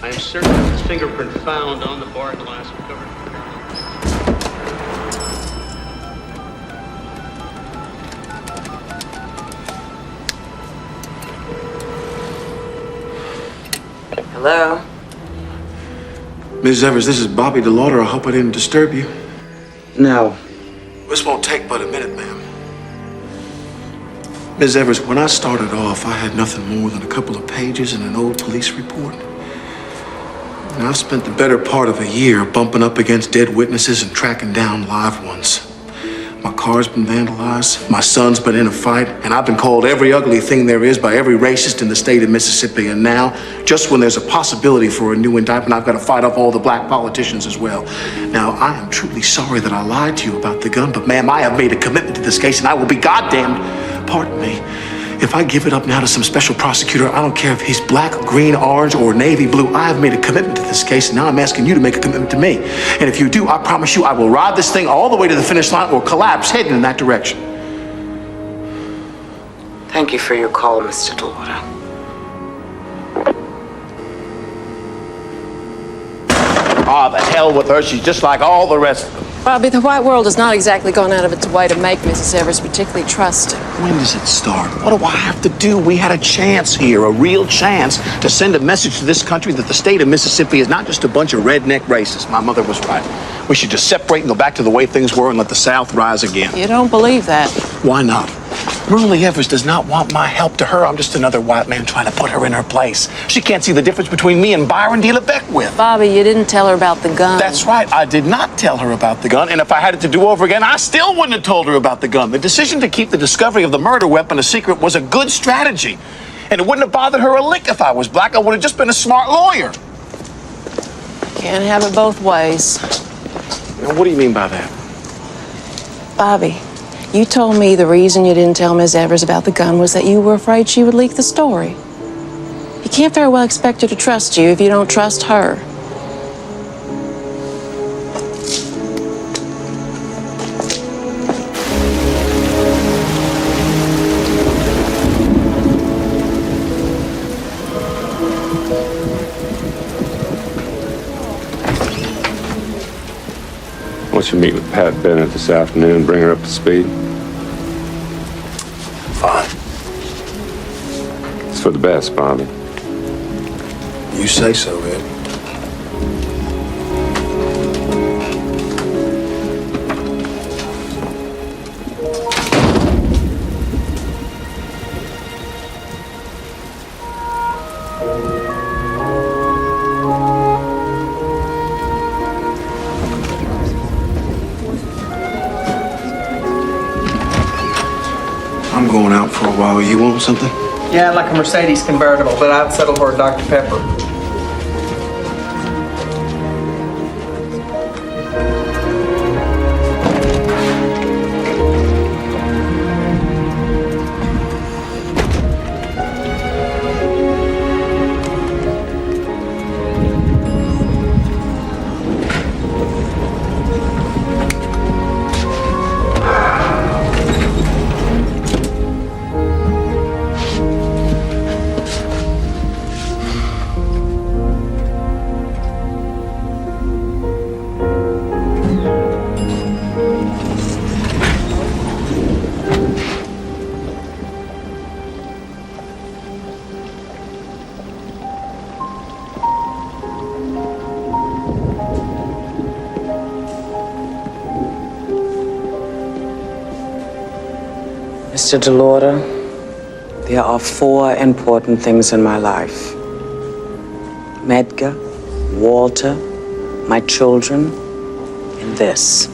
I am certain that this fingerprint found on the bar glass covered. Hello? Ms. Evers, this is Bobby DeLaughter. I hope I didn't disturb you. No. This won't take but a minute, ma'am. Ms. Evers, when I started off, I had nothing more than a couple of pages and an old police report. And I've spent the better part of a year bumping up against dead witnesses and tracking down live ones. My car's been vandalized, my son's been in a fight, and I've been called every ugly thing there is by every racist in the state of Mississippi. And now, just when there's a possibility for a new indictment, I've got to fight off all the black politicians as well. Now, I am truly sorry that I lied to you about the gun, but ma'am, I have made a commitment to this case, and I will be goddamned, pardon me, if I give it up now to some special prosecutor. I don't care if he's black, green, orange, or navy blue. I have made a commitment to this case, and now I'm asking you to make a commitment to me. And if you do, I promise you I will ride this thing all the way to the finish line or collapse heading in that direction. Thank you for your call, Mr. DeLaughter. Ah, the hell with her. She's just like all the rest of them. Bobby, the white world has not exactly gone out of its way to make Mrs. Evers particularly trusted. When does it start? What do I have to do? We had a chance here, a real chance, to send a message to this country that the state of Mississippi is not just a bunch of redneck racists. My mother was right. We should just separate and go back to the way things were and let the South rise again. You don't believe that? Why not? Myrlie Evers does not want my help. To her, I'm just another white man trying to put her in her place. She can't see the difference between me and Byron D. LeBeckwith. Bobby, you didn't tell her about the gun. That's right. I did not tell her about the gun, and if I had it to do over again, I still wouldn't have told her about the gun. The decision to keep the discovery of the murder weapon a secret was a good strategy, and it wouldn't have bothered her a lick if I was black. I would have just been a smart lawyer. Can't have it both ways. Now, what do you mean by that? Bobby, you told me the reason you didn't tell Ms. Evers about the gun was that you were afraid she would leak the story. You can't very well expect her to trust you if you don't trust her. I want you to meet with Pat Bennett this afternoon, bring her up to speed. Fine. It's for the best, Bobby. You say so, Ed. I'm going out for a while. You want something? Yeah, I'd like a Mercedes convertible, but I'd settle for a Dr. Pepper. Mr. DeLaughter, there are 4 important things in my life. Medgar, Walter, my children, and this.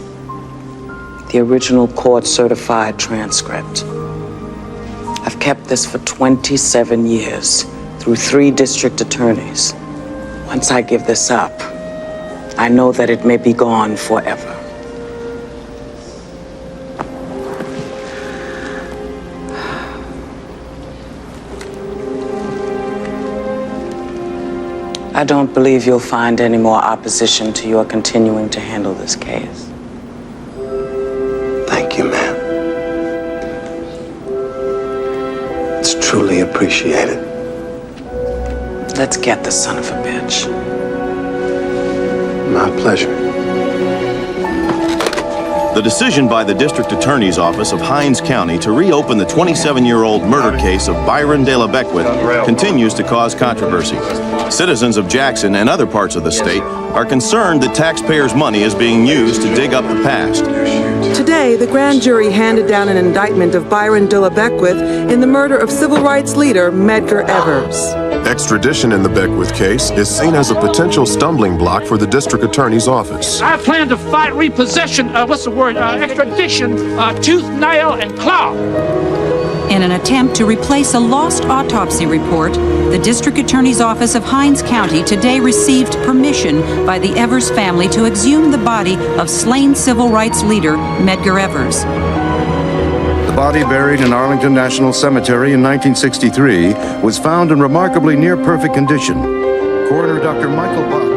The original court-certified transcript. I've kept this for 27 years, through 3 district attorneys. Once I give this up, I know that it may be gone forever. I don't believe you'll find any more opposition to your continuing to handle this case. Thank you, ma'am. It's truly appreciated. Let's get the son of a bitch. My pleasure. The decision by the District Attorney's Office of Hinds County to reopen the 27-year-old murder case of Byron de la Beckwith continues to cause controversy. Citizens of Jackson and other parts of the state are concerned that taxpayers' money is being used to dig up the past. Today, the grand jury handed down an indictment of Byron de la Beckwith in the murder of civil rights leader Medgar Evers. Extradition in the Beckwith case is seen as a potential stumbling block for the district attorney's office. I plan to fight repossession, extradition, tooth, nail, and claw. In an attempt to replace a lost autopsy report, the District Attorney's Office of Hinds County today received permission by the Evers family to exhume the body of slain civil rights leader Medgar Evers. The body, buried in Arlington National Cemetery in 1963, was found in remarkably near-perfect condition. Coroner Dr. Michael Bobby.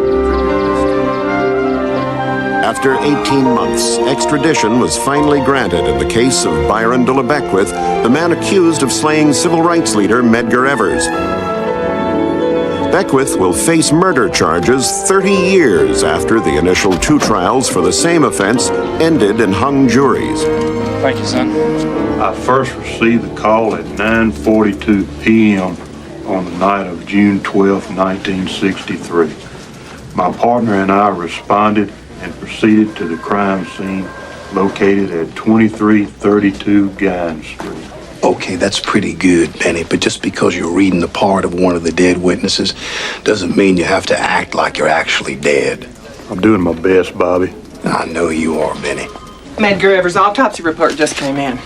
After 18 months, extradition was finally granted in the case of Byron de la Beckwith, the man accused of slaying civil rights leader Medgar Evers. Beckwith will face murder charges 30 years after the initial 2 trials for the same offense ended in hung juries. Thank you, son. I first received the call at 9:42 p.m. on the night of June 12, 1963. My partner and I responded and proceeded to the crime scene located at 2332 Guyan Street. Okay, that's pretty good, Benny, but just because you're reading the part of one of the dead witnesses doesn't mean you have to act like you're actually dead. I'm doing my best, Bobby. I know you are, Benny. Medgar Evers' autopsy report just came in.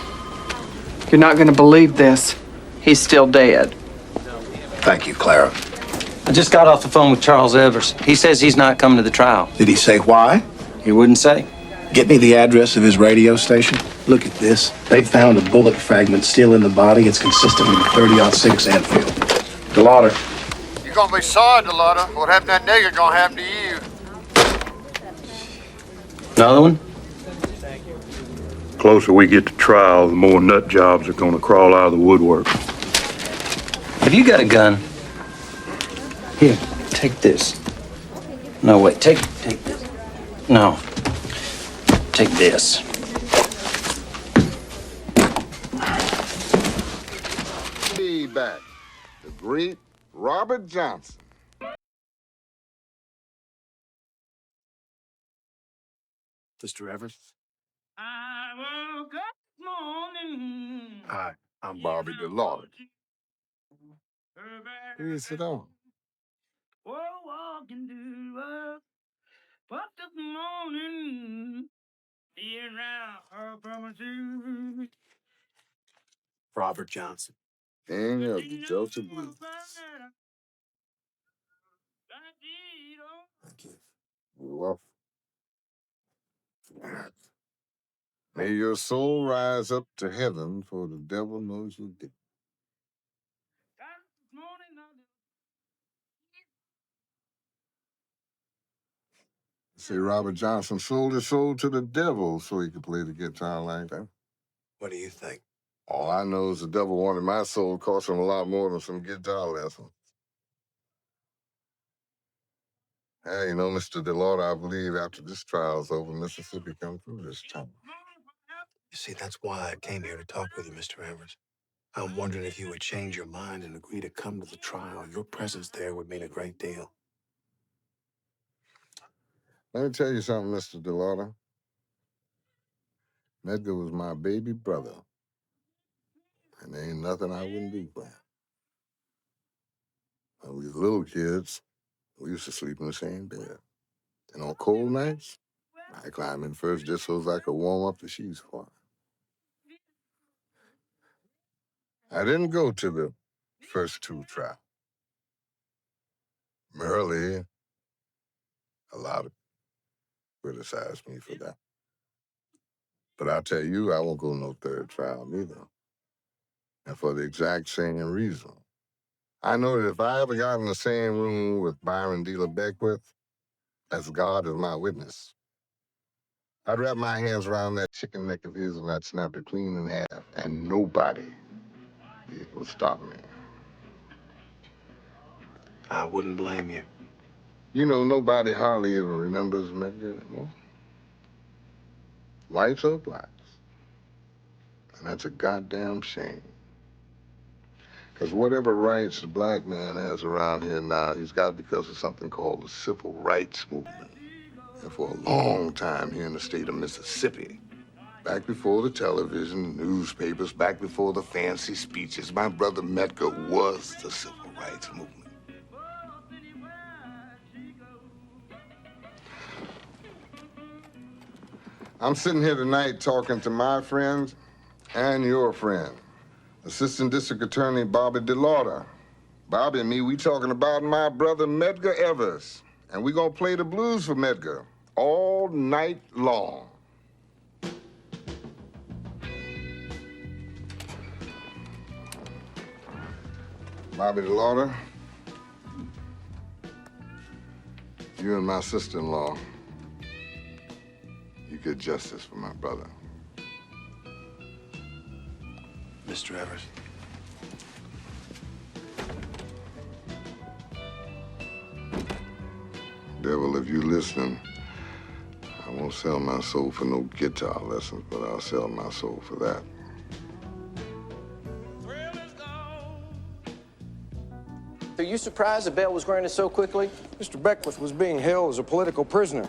You're not going to believe this. He's still dead. Thank you, Clara. I just got off the phone with Charles Evers. He says he's not coming to the trial. Did he say why? He wouldn't say. Get me the address of his radio station. Look at this. They found a bullet fragment still in the body. It's consistent with the 30-06 Enfield. DeLaughter. You're gonna be sorry, DeLaughter. What happened to that nigger gonna happen to you. Another one? The closer we get to trial, the more nut jobs are gonna crawl out of the woodwork. Have you got a gun? Here, take this. No, wait, take this. No. Take this. Be back. The great Robert Johnson. Mr. Evers? I woke up this morning. Hi, I'm Bobby DeLaughter. Please sit down. Walking to work. Up this morning. Being around her promises. Robert Johnson. King of the Delta Blues. Thank you. You're welcome. May your soul rise up to heaven, for the devil knows you did. See, Robert Johnson sold his soul to the devil so he could play the guitar like that. What do you think? All I know is the devil wanted my soul, cost him a lot more than some guitar lessons. Hey, you know, Mr. DeLaughter, I believe after this trial's over, Mississippi come through this time. You see, that's why I came here to talk with you, Mr. Evers. I'm wondering if you would change your mind and agree to come to the trial. Your presence there would mean a great deal. Let me tell you something, Mr. DeLaughter. Medgar was my baby brother. And there ain't nothing I wouldn't do for him. When we was little kids, we used to sleep in the same bed. And on cold nights, I climbed in first just so as I could warm up the sheets for him. I didn't go to the first two trials. Myrlie, a lot of criticized me for that. But I'll tell you, I won't go no third trial neither. And for the exact same reason. I know that if I ever got in the same room with Byron Beckwith, as God is my witness, I'd wrap my hands around that chicken neck of his and I'd snap it clean in half, and nobody would stop me. I wouldn't blame you. You know, nobody hardly even remembers Medgar anymore. Whites or blacks. And that's a goddamn shame. Because whatever rights the black man has around here now, he's got it because of something called the civil rights movement. And for a long time here in the state of Mississippi, back before the television, newspapers, back before the fancy speeches, my brother Medgar was the civil rights movement. I'm sitting here tonight talking to my friend and your friend, Assistant District Attorney Bobby DeLaughter. Bobby and me, we talking about my brother Medgar Evers. And we gonna play the blues for Medgar all night long. Bobby DeLaughter, you and my sister-in-law, you get justice for my brother. Mr. Evers. Devil, if you listening, I won't sell my soul for no guitar lessons, but I'll sell my soul for that. Are you surprised the bail was granted so quickly? Mr. Beckwith was being held as a political prisoner.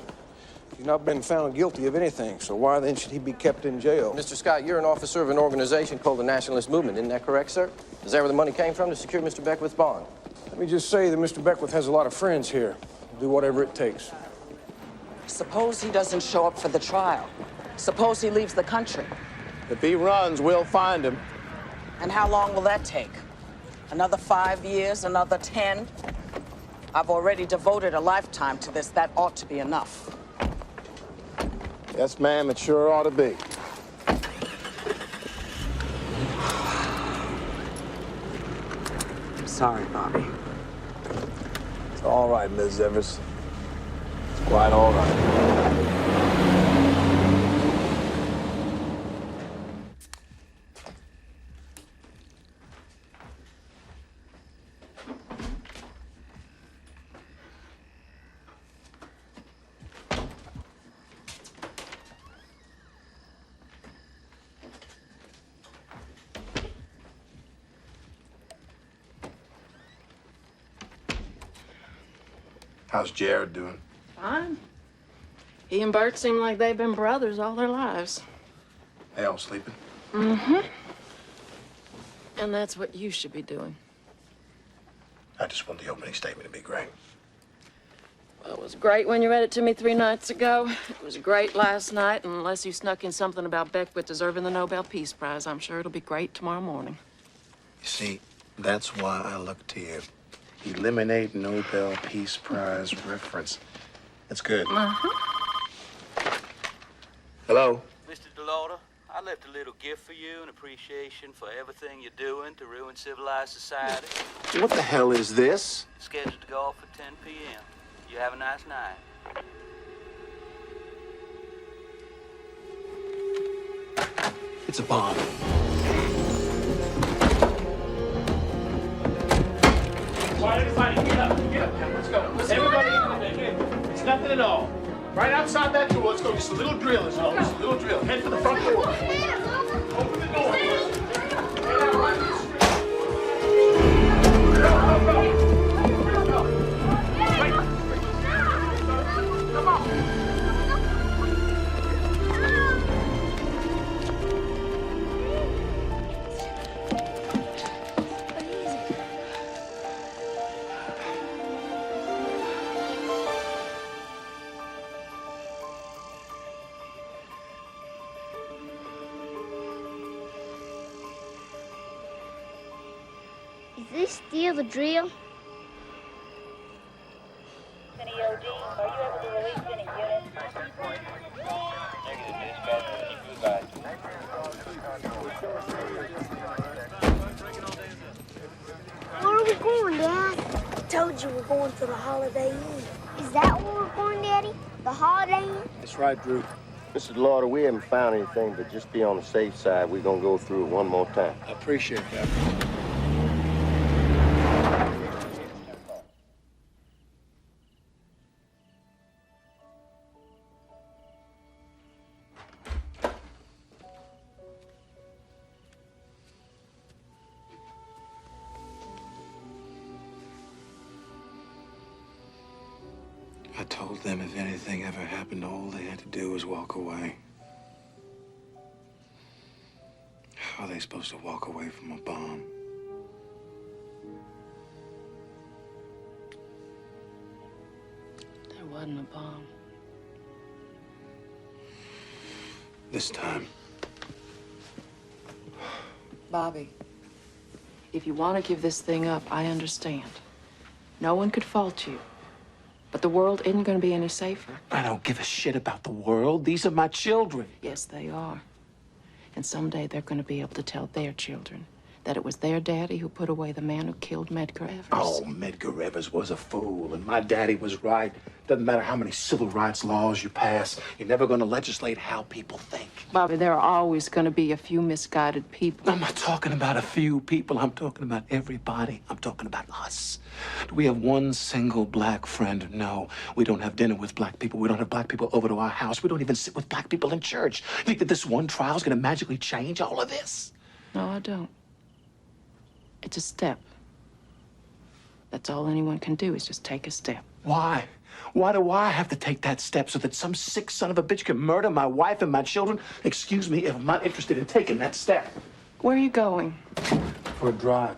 He's not been found guilty of anything, so why then should he be kept in jail? Mr. Scott, you're an officer of an organization called the Nationalist Movement. Isn't that correct, sir? Is that where the money came from to secure Mr. Beckwith's bond? Let me just say that Mr. Beckwith has a lot of friends here. He'll do whatever it takes. Suppose he doesn't show up for the trial. Suppose he leaves the country. If he runs, we'll find him. And how long will that take? Another 5 years, another 10? I've already devoted a lifetime to this. That ought to be enough. Yes, ma'am, it sure ought to be. I'm sorry, Bobby. It's all right, Ms. Evers. It's quite all right. How's Jared doing? Fine. He and Bert seem like they've been brothers all their lives. They all sleeping? Mm-hmm. And that's what you should be doing. I just want the opening statement to be great. Well, it was great when you read it to me 3 nights ago. It was great last night, and unless you snuck in something about Beckwith deserving the Nobel Peace Prize, I'm sure it'll be great tomorrow morning. You see, that's why I look to you. Eliminate Nobel Peace Prize reference. That's good. Hello? Mr. DeLaughter, I left a little gift for you in appreciation for everything you're doing to ruin civilized society. What the hell is this? It's scheduled to go off at 10 p.m. You have a nice night. It's a bomb. Why, everybody, get up. Get up now. Let's go. Everybody, it's nothing at all. Right outside that door. Let's go. Just a little drill is all. Just a little drill. Head for the front door. Open the door first. Head out right in the street. Go. Wait. Come on. Is this still the drill? Any OD, are you able to release any units? Negative, dispatch. Keep you advised. Where are we going, Dad? I told you we're going to the Holiday Inn. Is that where we're going, Daddy? The Holiday Inn? That's right, Drew. Mr. DeLaughter, we haven't found anything, but just be on the safe side. We're gonna go through it one more time. I appreciate that. I told them if anything ever happened, all they had to do was walk away. How are they supposed to walk away from a bomb? There wasn't a bomb. This time. Bobby, if you want to give this thing up, I understand. No one could fault you. But the world isn't going to be any safer. I don't give a shit about the world. These are my children. Yes, they are. And someday they're going to be able to tell their children that it was their daddy who put away the man who killed Medgar Evers. Oh, Medgar Evers was a fool, and my daddy was right. Doesn't matter how many civil rights laws you pass, you're never going to legislate how people think. Bobby, there are always going to be a few misguided people. I'm not talking about a few people. I'm talking about everybody. I'm talking about us. Do we have one single black friend? No. We don't have dinner with black people. We don't have black people over to our house. We don't even sit with black people in church. You think that this one trial is going to magically change all of this? No, I don't. It's a step. That's all anyone can do is just take a step. Why? Why do I have to take that step so that some sick son of a bitch can murder my wife and my children? Excuse me if I'm not interested in taking that step. Where are you going? For a drive.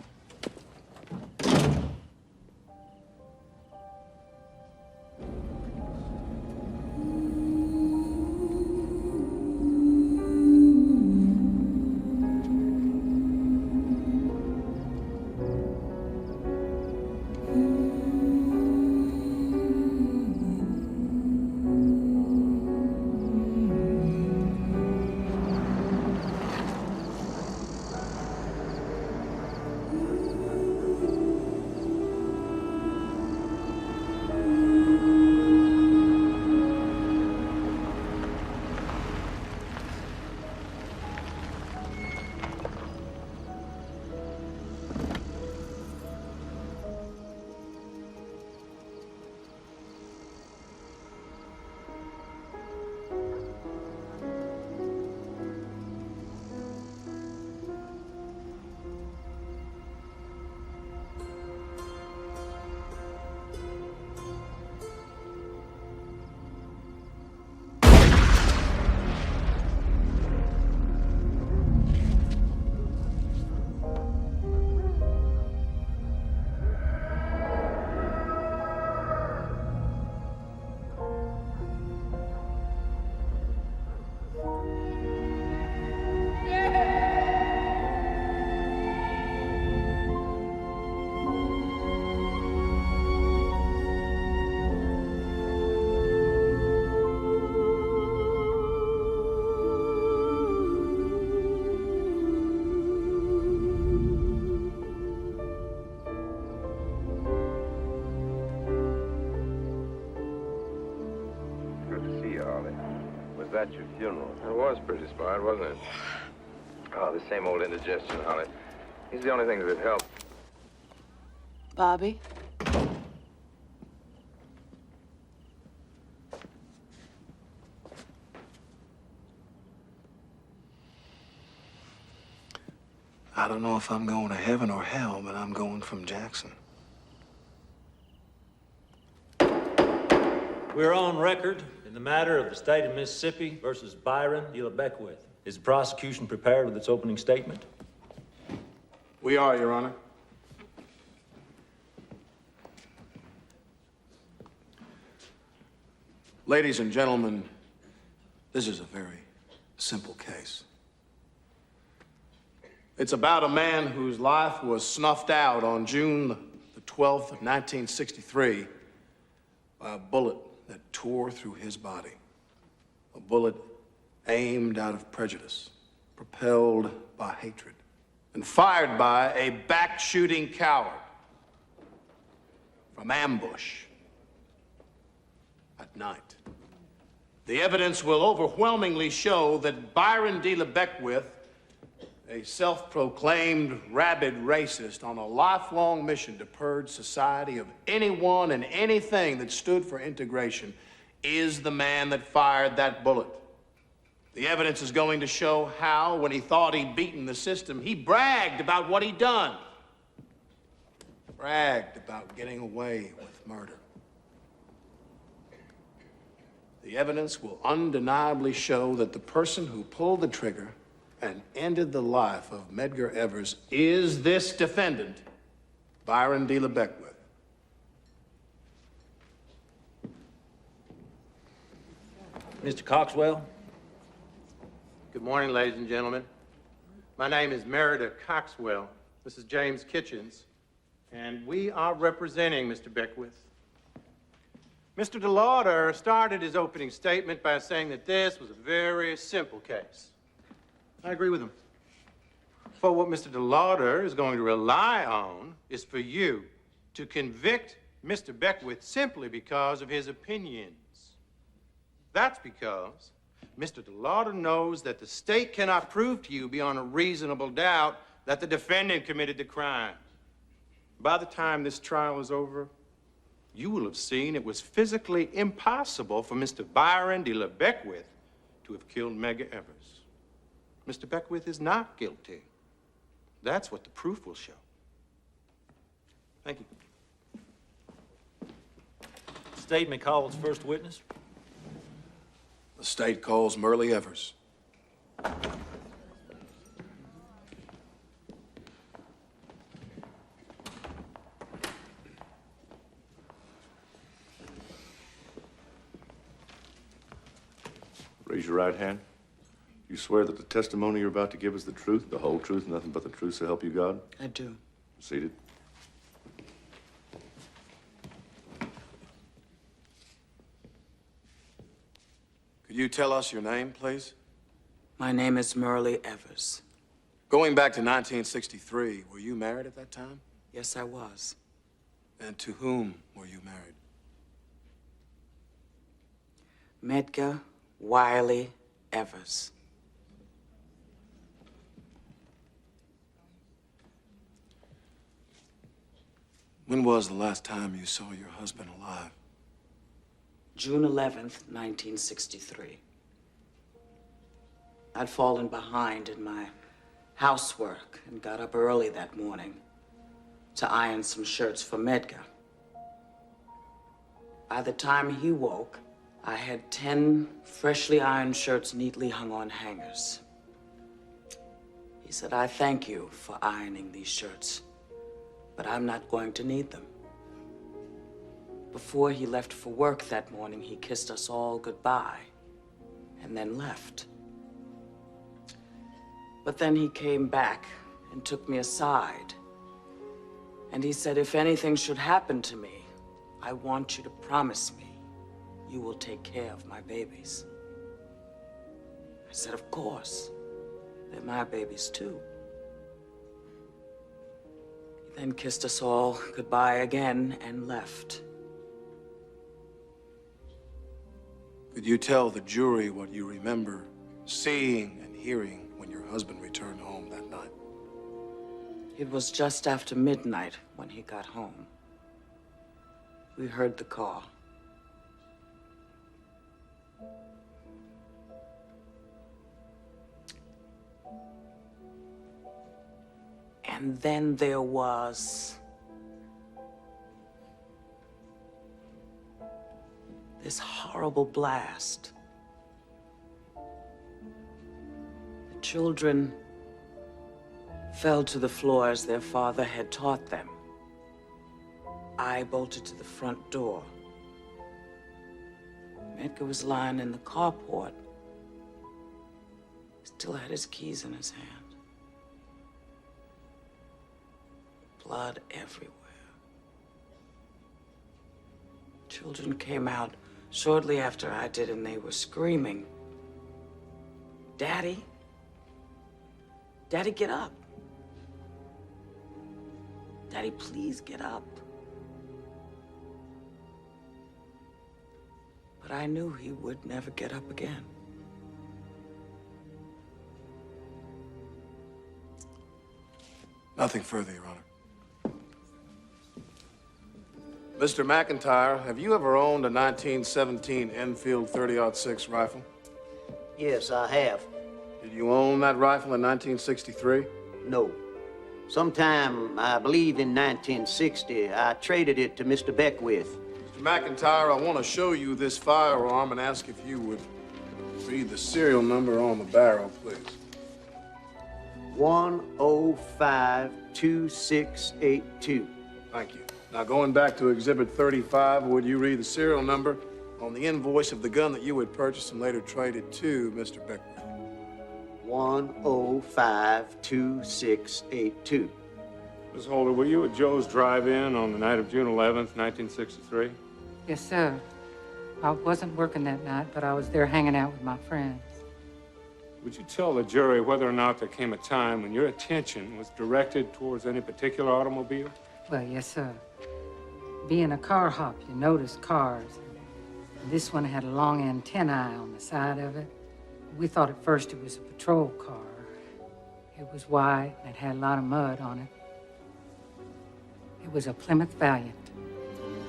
Was that your funeral? It was pretty smart, wasn't it? Oh, the same old indigestion, Holly. He's the only thing that helped. Bobby? I don't know if I'm going to heaven or hell, but I'm going from Jackson. We're on record in the matter of the state of Mississippi versus Byron DeLaughter. Is the prosecution prepared with its opening statement? We are, Your Honor. Ladies and gentlemen, this is a very simple case. It's about a man whose life was snuffed out on June the 12th of 1963 by a bullet that tore through his body. A bullet aimed out of prejudice, propelled by hatred, and fired by a back-shooting coward from ambush at night. The evidence will overwhelmingly show that Byron DeLaughter, a self-proclaimed rabid racist on a lifelong mission to purge society of anyone and anything that stood for integration, is the man that fired that bullet. The evidence is going to show how, when he thought he'd beaten the system, he bragged about what he'd done. Bragged about getting away with murder. The evidence will undeniably show that the person who pulled the trigger and ended the life of Medgar Evers is this defendant, Byron DeLaughter. Mr. Coxwell? Good morning, ladies and gentlemen. My name is Meredith Coxwell. This is James Kitchens, and we are representing Mr. Beckwith. Mr. DeLaughter started his opening statement by saying that this was a very simple case. I agree with him. For what Mr. DeLaughter is going to rely on is for you to convict Mr. Beckwith simply because of his opinions. That's because Mr. DeLaughter knows that the state cannot prove to you beyond a reasonable doubt that the defendant committed the crime. By the time this trial is over, you will have seen it was physically impossible for Mr. Byron DeLaughter to have killed Medgar Evers. Mr. Beckwith is not guilty. That's what the proof will show. Thank you. State may call its first witness. The state calls Myrlie Evers. Raise your right hand. You swear that the testimony you're about to give is the truth, the whole truth, nothing but the truth, so help you God? I do. Seated. Could you tell us your name, please? My name is Myrlie Evers. Going back to 1963, were you married at that time? Yes, I was. And to whom were you married? Medgar Wiley Evers. When was the last time you saw your husband alive? June 11th, 1963. I'd fallen behind in my housework and got up early that morning to iron some shirts for Medgar. By the time he woke, I had 10 freshly ironed shirts neatly hung on hangers. He said, "I thank you for ironing these shirts, but I'm not going to need them." Before he left for work that morning, he kissed us all goodbye and then left. But then he came back and took me aside. And he said, "If anything should happen to me, I want you to promise me you will take care of my babies." I said, "Of course. They're my babies, too." He then kissed us all goodbye again and left. Could you tell the jury what you remember seeing and hearing when your husband returned home that night? It was just after midnight when he got home. We heard the call. And then there was this horrible blast. The children fell to the floor as their father had taught them. I bolted to the front door. Medgar was lying in the carport. Still had his keys in his hand. Blood everywhere. Children came out shortly after I did, and they were screaming, "Daddy, Daddy, get up. Daddy, please get up." But I knew he would never get up again. Nothing further, Your Honor. Mr. McIntyre, have you ever owned a 1917 Enfield 30-06 rifle? Yes, I have. Did you own that rifle in 1963? No. Sometime, I believe in 1960, I traded it to Mr. Beckwith. Mr. McIntyre, I want to show you this firearm and ask if you would read the serial number on the barrel, please. 1052682. Thank you. Now, going back to Exhibit 35, would you read the serial number on the invoice of the gun that you had purchased and later traded to Mr. Beckwith? 1052682. Ms. Holder, were you at Joe's Drive-In on the night of June 11th, 1963? Yes, sir. I wasn't working that night, but I was there hanging out with my friends. Would you tell the jury whether or not there came a time when your attention was directed towards any particular automobile? Well, yes, sir. Being a car hop, you notice cars. And this one had a long antennae on the side of it. We thought at first it was a patrol car. It was white and it had a lot of mud on it. It was a Plymouth Valiant.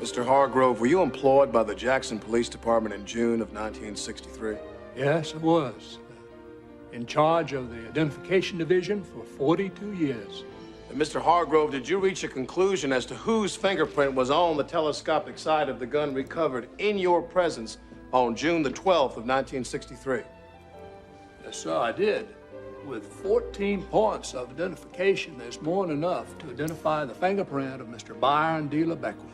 Mr. Hargrove, were you employed by the Jackson Police Department in June of 1963? Yes, I was. In charge of the Identification Division for 42 years. And Mr. Hargrove, did you reach a conclusion as to whose fingerprint was on the telescopic side of the gun recovered in your presence on June the 12th of 1963? Yes, sir, I did. With 14 points of identification, there's more than enough to identify the fingerprint of Mr. Byron D. Beckwith.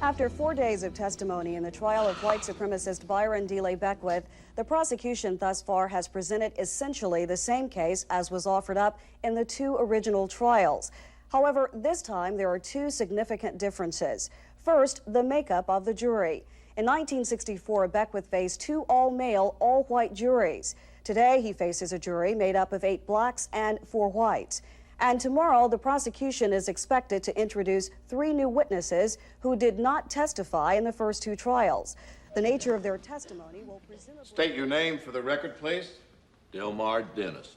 After 4 days of testimony in the trial of white supremacist Byron D. Beckwith, the prosecution thus far has presented essentially the same case as was offered up in the two original trials. However, this time there are two significant differences. First, the makeup of the jury. In 1964, Beckwith faced two all-male, all-white juries. Today, he faces a jury made up of 8 blacks and 4 whites. And tomorrow, the prosecution is expected to introduce 3 new witnesses who did not testify in the first 2 trials. The nature of their testimony will presumably... State your name for the record, please. Delmar Dennis.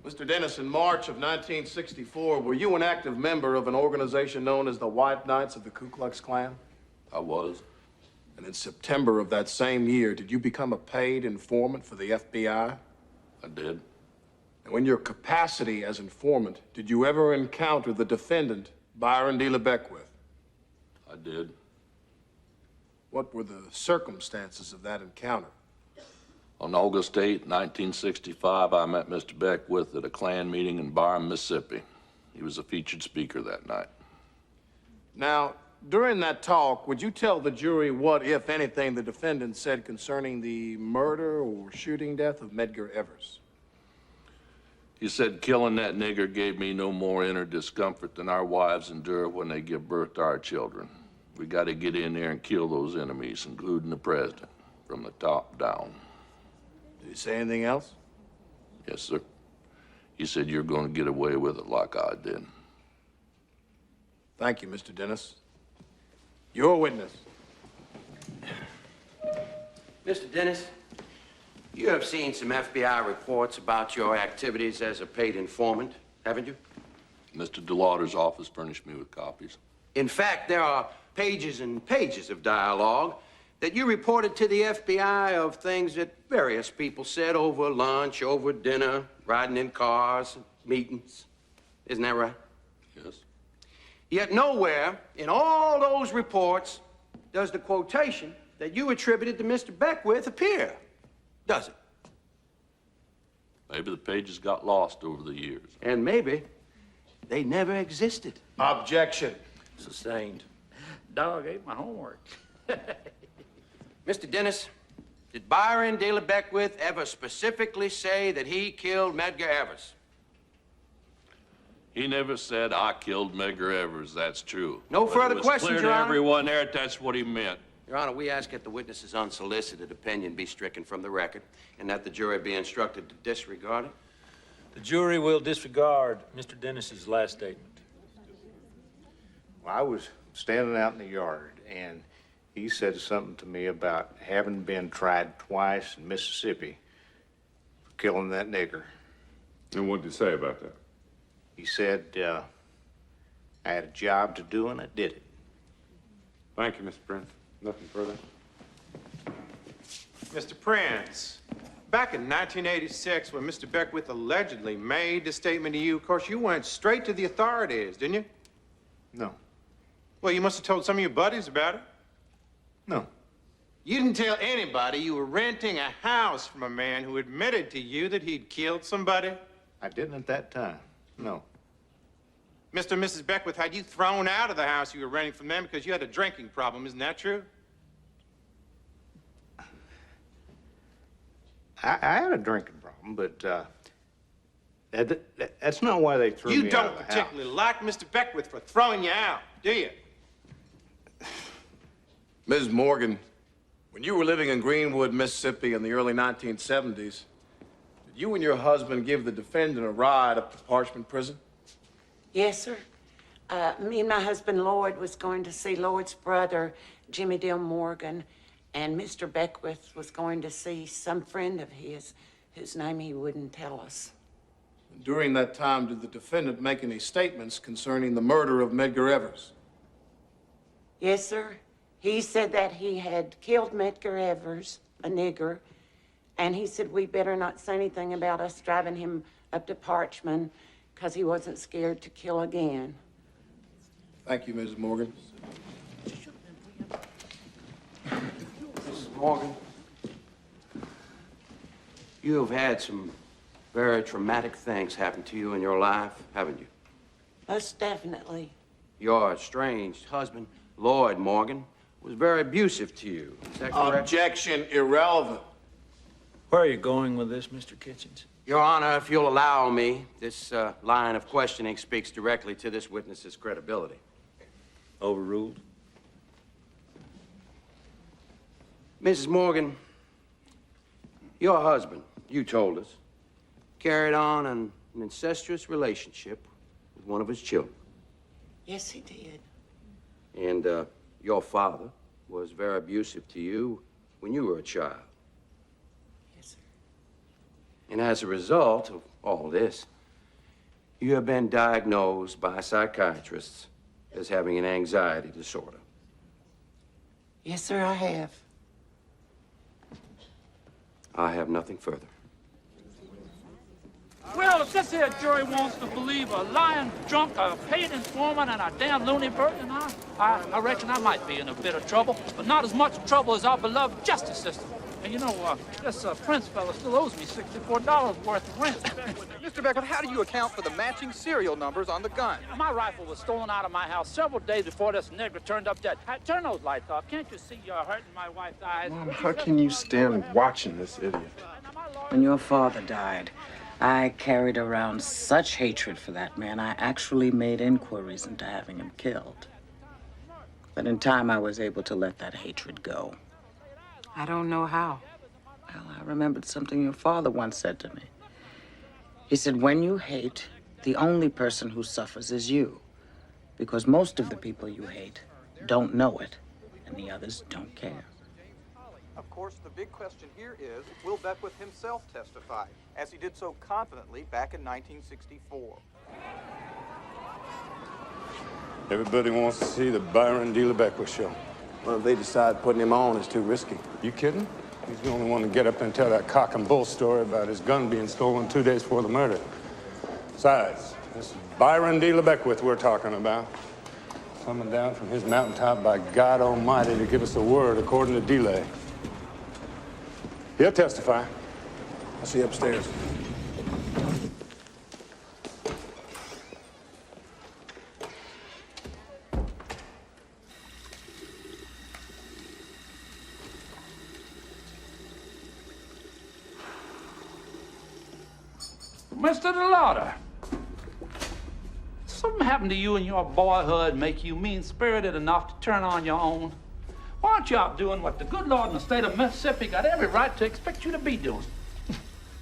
Mr. Dennis, in March of 1964, were you an active member of an organization known as the White Knights of the Ku Klux Klan? I was. And in September of that same year, did you become a paid informant for the FBI? I did. Now, in your capacity as informant, did you ever encounter the defendant, Byron D. Beckwith? I did. What were the circumstances of that encounter? On August 8, 1965, I met Mr. Beckwith at a Klan meeting in Byron, Mississippi. He was a featured speaker that night. Now, during that talk, would you tell the jury what, if anything, the defendant said concerning the murder or shooting death of Medgar Evers? He said killing that nigger gave me no more inner discomfort than our wives endure when they give birth to our children. We got to get in there and kill those enemies, including the president, from the top down. Did he say anything else? Yes, sir. He said you're going to get away with it like I did. Thank you, Mr. Dennis. Your witness. Mr. Dennis, you have seen some FBI reports about your activities as a paid informant, haven't you? Mr. DeLaughter's office furnished me with copies. In fact, there are pages and pages of dialogue that you reported to the FBI of things that various people said over lunch, over dinner, riding in cars, meetings. Isn't that right? Yes. Yet nowhere in all those reports does the quotation that you attributed to Mr. Beckwith appear, does it? Maybe the pages got lost over the years. And maybe they never existed. Objection. Sustained. Dog ate my homework. Mr. Dennis, did Byron Dealer Beckwith ever specifically say that he killed Medgar Evers? He never said, I killed Medgar Evers. That's true. No But further it was questions, clear Your to Honor. everyone there that's what he meant. Your Honor, we ask that the witness's unsolicited opinion be stricken from the record and that the jury be instructed to disregard it. The jury will disregard Mr. Dennis's last statement. Well, I was standing out in the yard, and he said something to me about having been tried twice in Mississippi for killing that nigger. And what did he say about that? He said, I had a job to do, and I did it. Thank you, Mr. Prince. Nothing further? Mr. Prince, back in 1986, when Mr. Beckwith allegedly made the statement to you, of course, you went straight to the authorities, didn't you? No. Well, you must have told some of your buddies about it. No. You didn't tell anybody you were renting a house from a man who admitted to you that he'd killed somebody? I didn't at that time. No. Mr. and Mrs. Beckwith had you thrown out of the house you were renting from them because you had a drinking problem. Isn't that true? I had a drinking problem, but that's not why they threw me out of the You don't house. particularly like Mr. Beckwith for throwing you out, do you? Ms. Morgan, when you were living in Greenwood, Mississippi in the early 1970s, did you and your husband give the defendant a ride up to Parchment Prison? Yes, sir. Me and my husband, Lloyd, was going to see Lloyd's brother, Jimmy Dale Morgan, and Mr. Beckwith was going to see some friend of his whose name he wouldn't tell us. During that time, did the defendant make any statements concerning the murder of Medgar Evers? Yes, sir. He said that he had killed Medgar Evers, a nigger, and he said we better not say anything about us driving him up to Parchman because he wasn't scared to kill again. Thank you, Mrs. Morgan. Mrs. Morgan, you have had some very traumatic things happen to you in your life, haven't you? Most definitely. Your estranged husband, Lloyd Morgan, was very abusive to you. Is that correct? Objection, irrelevant. Where are you going with this, Mr. Kitchens? Your Honor, if you'll allow me, this line of questioning speaks directly to this witness's credibility. Overruled. Mrs. Morgan, your husband, you told us, carried on an incestuous relationship with one of his children. Yes, he did. And your father was very abusive to you when you were a child. Yes, sir. And as a result of all this, you have been diagnosed by psychiatrists as having an anxiety disorder. Yes, sir, I have. I have nothing further. Well, if this here jury wants to believe a lying drunk, a paid informant, and a damn loony bird, then I reckon I might be in a bit of trouble, but not as much trouble as our beloved justice system. And you know, this Prince fella still owes me $64 worth of rent. Mr. Beckwith, how do you account for the matching serial numbers on the gun? My rifle was stolen out of my house several days before this nigger turned up dead. Turn those lights off. Can't you see you're hurting my wife's eyes? Mom, how can you stand watching this idiot? When your father died, I carried around such hatred for that man, I actually made inquiries into having him killed. But in time, I was able to let that hatred go. I don't know how. Well, I remembered something your father once said to me. He said, when you hate, the only person who suffers is you. Because most of the people you hate don't know it, and the others don't care. Of course, the big question here is, will Beckwith himself testify, as he did so confidently back in 1964? Everybody wants to see the Byron D. Beckwith show. Well, if they decide putting him on is too risky. You kidding? He's the only one to get up and tell that cock and bull story about his gun being stolen 2 days before the murder. Besides, this is Byron D. Beckwith we're talking about. Coming down from his mountaintop by God Almighty to give us the word according to delay. He'll testify. I'll see you upstairs. Mr. DeLaughter, something happened to you in your boyhood make you mean-spirited enough to turn on your own? Why aren't you out doing what the good Lord in the state of Mississippi got every right to expect you to be doing?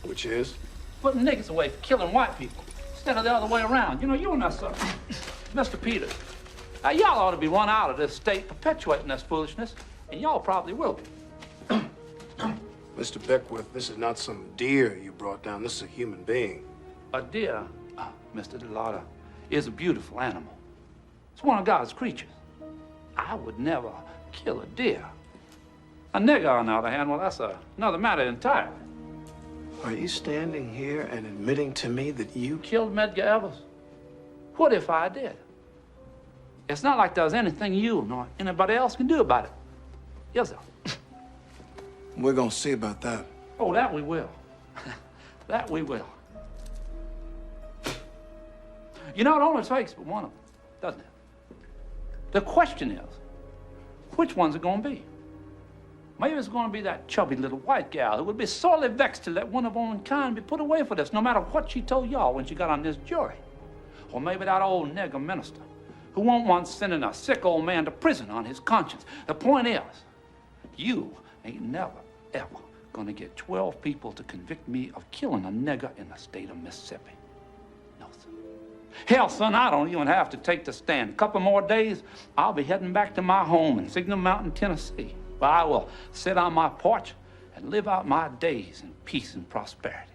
Which is? Putting niggas away for killing white people instead of the other way around. You know, you and us, Mr. Peters, y'all ought to be run out of this state perpetuating this foolishness, and y'all probably will be. Mr. Beckwith, this is not some deer you brought down. This is a human being. A deer, Mr. DeLaughter, is a beautiful animal. It's one of God's creatures. I would never kill a deer. A nigger, on the other hand, well, that's another matter entirely. Are you standing here and admitting to me that you killed Medgar Evers? What if I did? It's not like there's anything you nor anybody else can do about it. Yes, sir. We're gonna see about that. Oh, that we will. That we will. You know, it only takes but one of them, doesn't it? The question is, which one's it gonna be? Maybe it's gonna be that chubby little white gal who would be sorely vexed to let one of her own kind be put away for this, no matter what she told y'all when she got on this jury. Or maybe that old nigger minister who won't want sending a sick old man to prison on his conscience. The point is, you ain't never, ever gonna get 12 people to convict me of killing a nigger in the state of Mississippi. No, sir. Hell, son, I don't even have to take the stand. A couple more days, I'll be heading back to my home in Signal Mountain, Tennessee, where I will sit on my porch and live out my days in peace and prosperity.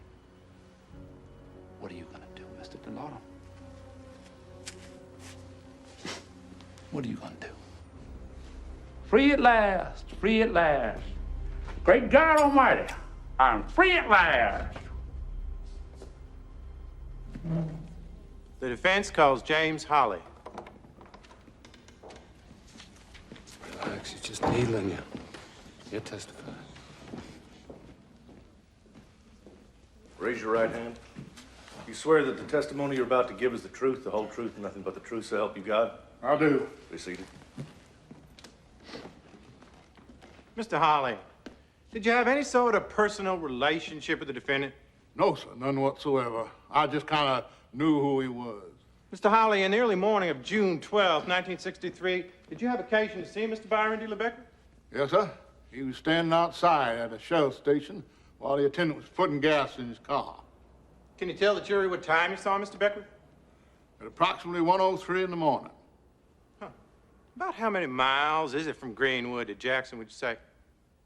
What are you gonna do, Mr. DeLaughter? What are you gonna do? Free at last, free at last. Great God Almighty, I'm free at last. The defense calls James Holly. Relax, he's just needling you. He'll testify. Raise your right hand. You swear that the testimony you're about to give is the truth, the whole truth, and nothing but the truth, so help you God? I do. Be seated. Mr. Holly, did you have any sort of personal relationship with the defendant? No, sir, none whatsoever. I just kind of knew who he was. Mr. Holly, in the early morning of June 12, 1963, did you have occasion to see Mr. Byron D. Beckwith? Yes, sir. He was standing outside at a Shell station while the attendant was putting gas in his car. Can you tell the jury what time you saw Mr. Beckwith? At approximately 1:03 in the morning. About how many miles is it from Greenwood to Jackson, would you say?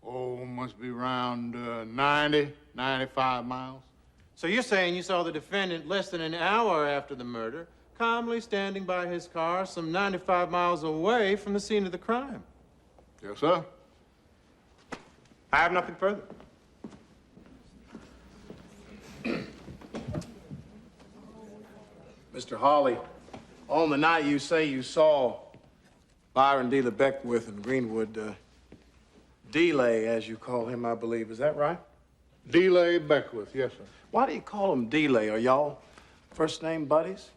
Oh, must be around 90, 95 miles. So you're saying you saw the defendant less than an hour after the murder, calmly standing by his car some 95 miles away from the scene of the crime? Yes, sir. I have nothing further. Mr. Hawley, on the night you say you saw Byron D. Beckwith in Greenwood, Delay, as you call him, I believe, is that right? Delay Beckwith, yes, sir. Why do you call him Delay? Are y'all first name buddies?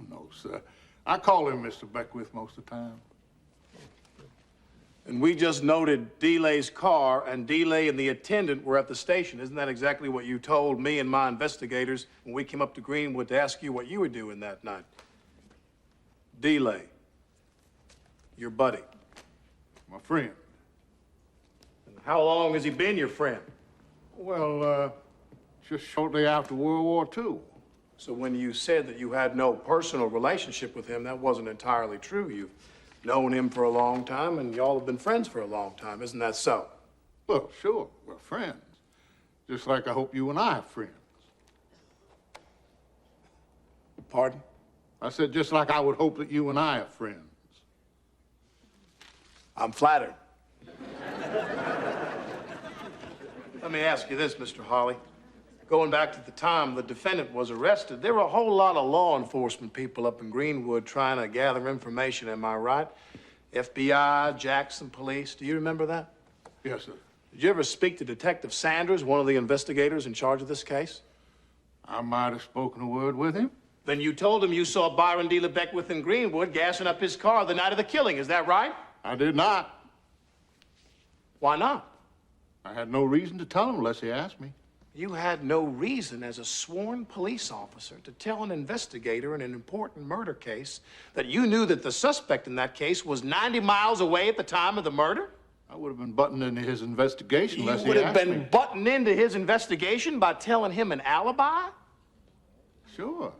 No, sir. I call him Mr. Beckwith most of the time. And we just noted Delay's car, and Delay and the attendant were at the station. Isn't that exactly what you told me and my investigators when we came up to Greenwood to ask you what you were doing that night? Delay, your buddy. My friend. And how long has he been your friend? Well, just shortly after World War II. So when you said that you had no personal relationship with him, that wasn't entirely true. You've known him for a long time, and y'all have been friends for a long time. Isn't that so? Well, sure, we're friends. Just like I hope you and I are friends. Pardon? I said just like I would hope that you and I are friends. I'm flattered. Let me ask you this, Mr. Hawley. Going back to the time the defendant was arrested, there were a whole lot of law enforcement people up in Greenwood trying to gather information, am I right? FBI, Jackson Police, do you remember that? Yes, sir. Did you ever speak to Detective Sanders, one of the investigators in charge of this case? I might have spoken a word with him. Then you told him you saw Byron D. LeBeckwith in Greenwood gassing up his car the night of the killing, is that right? I did not. Why not? I had no reason to tell him unless he asked me. You had no reason as a sworn police officer to tell an investigator in an important murder case that you knew that the suspect in that case was 90 miles away at the time of the murder? I would have been buttoned into his investigation unless he You would asked have me. been buttoned into his investigation by telling him an alibi? Sure.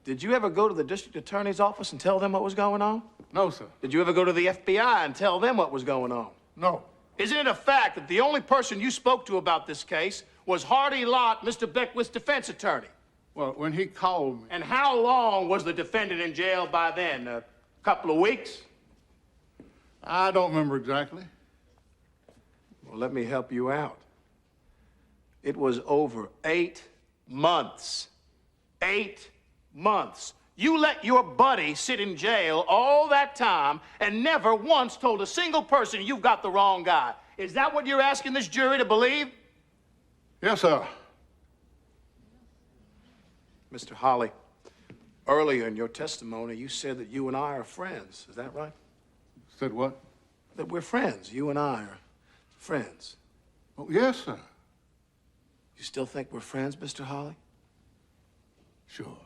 Did you ever go to the district attorney's office and tell them what was going on? No, sir. Did you ever go to the FBI and tell them what was going on? No. Isn't it a fact that the only person you spoke to about this case was Hardy Lott, Mr. Beckwith's defense attorney? Well, when he called me... And how long was the defendant in jail by then? A couple of weeks? I don't remember exactly. Well, let me help you out. It was over 8 months. 8 months. You let your buddy sit in jail all that time and never once told a single person you've got the wrong guy. Is that what you're asking this jury to believe? Yes, sir. Mr. Hawley, earlier in your testimony, you said that you and I are friends. Is that right? Said what? That we're friends. You and I are friends. Oh, yes, sir. You still think we're friends, Mr. Hawley? Sure.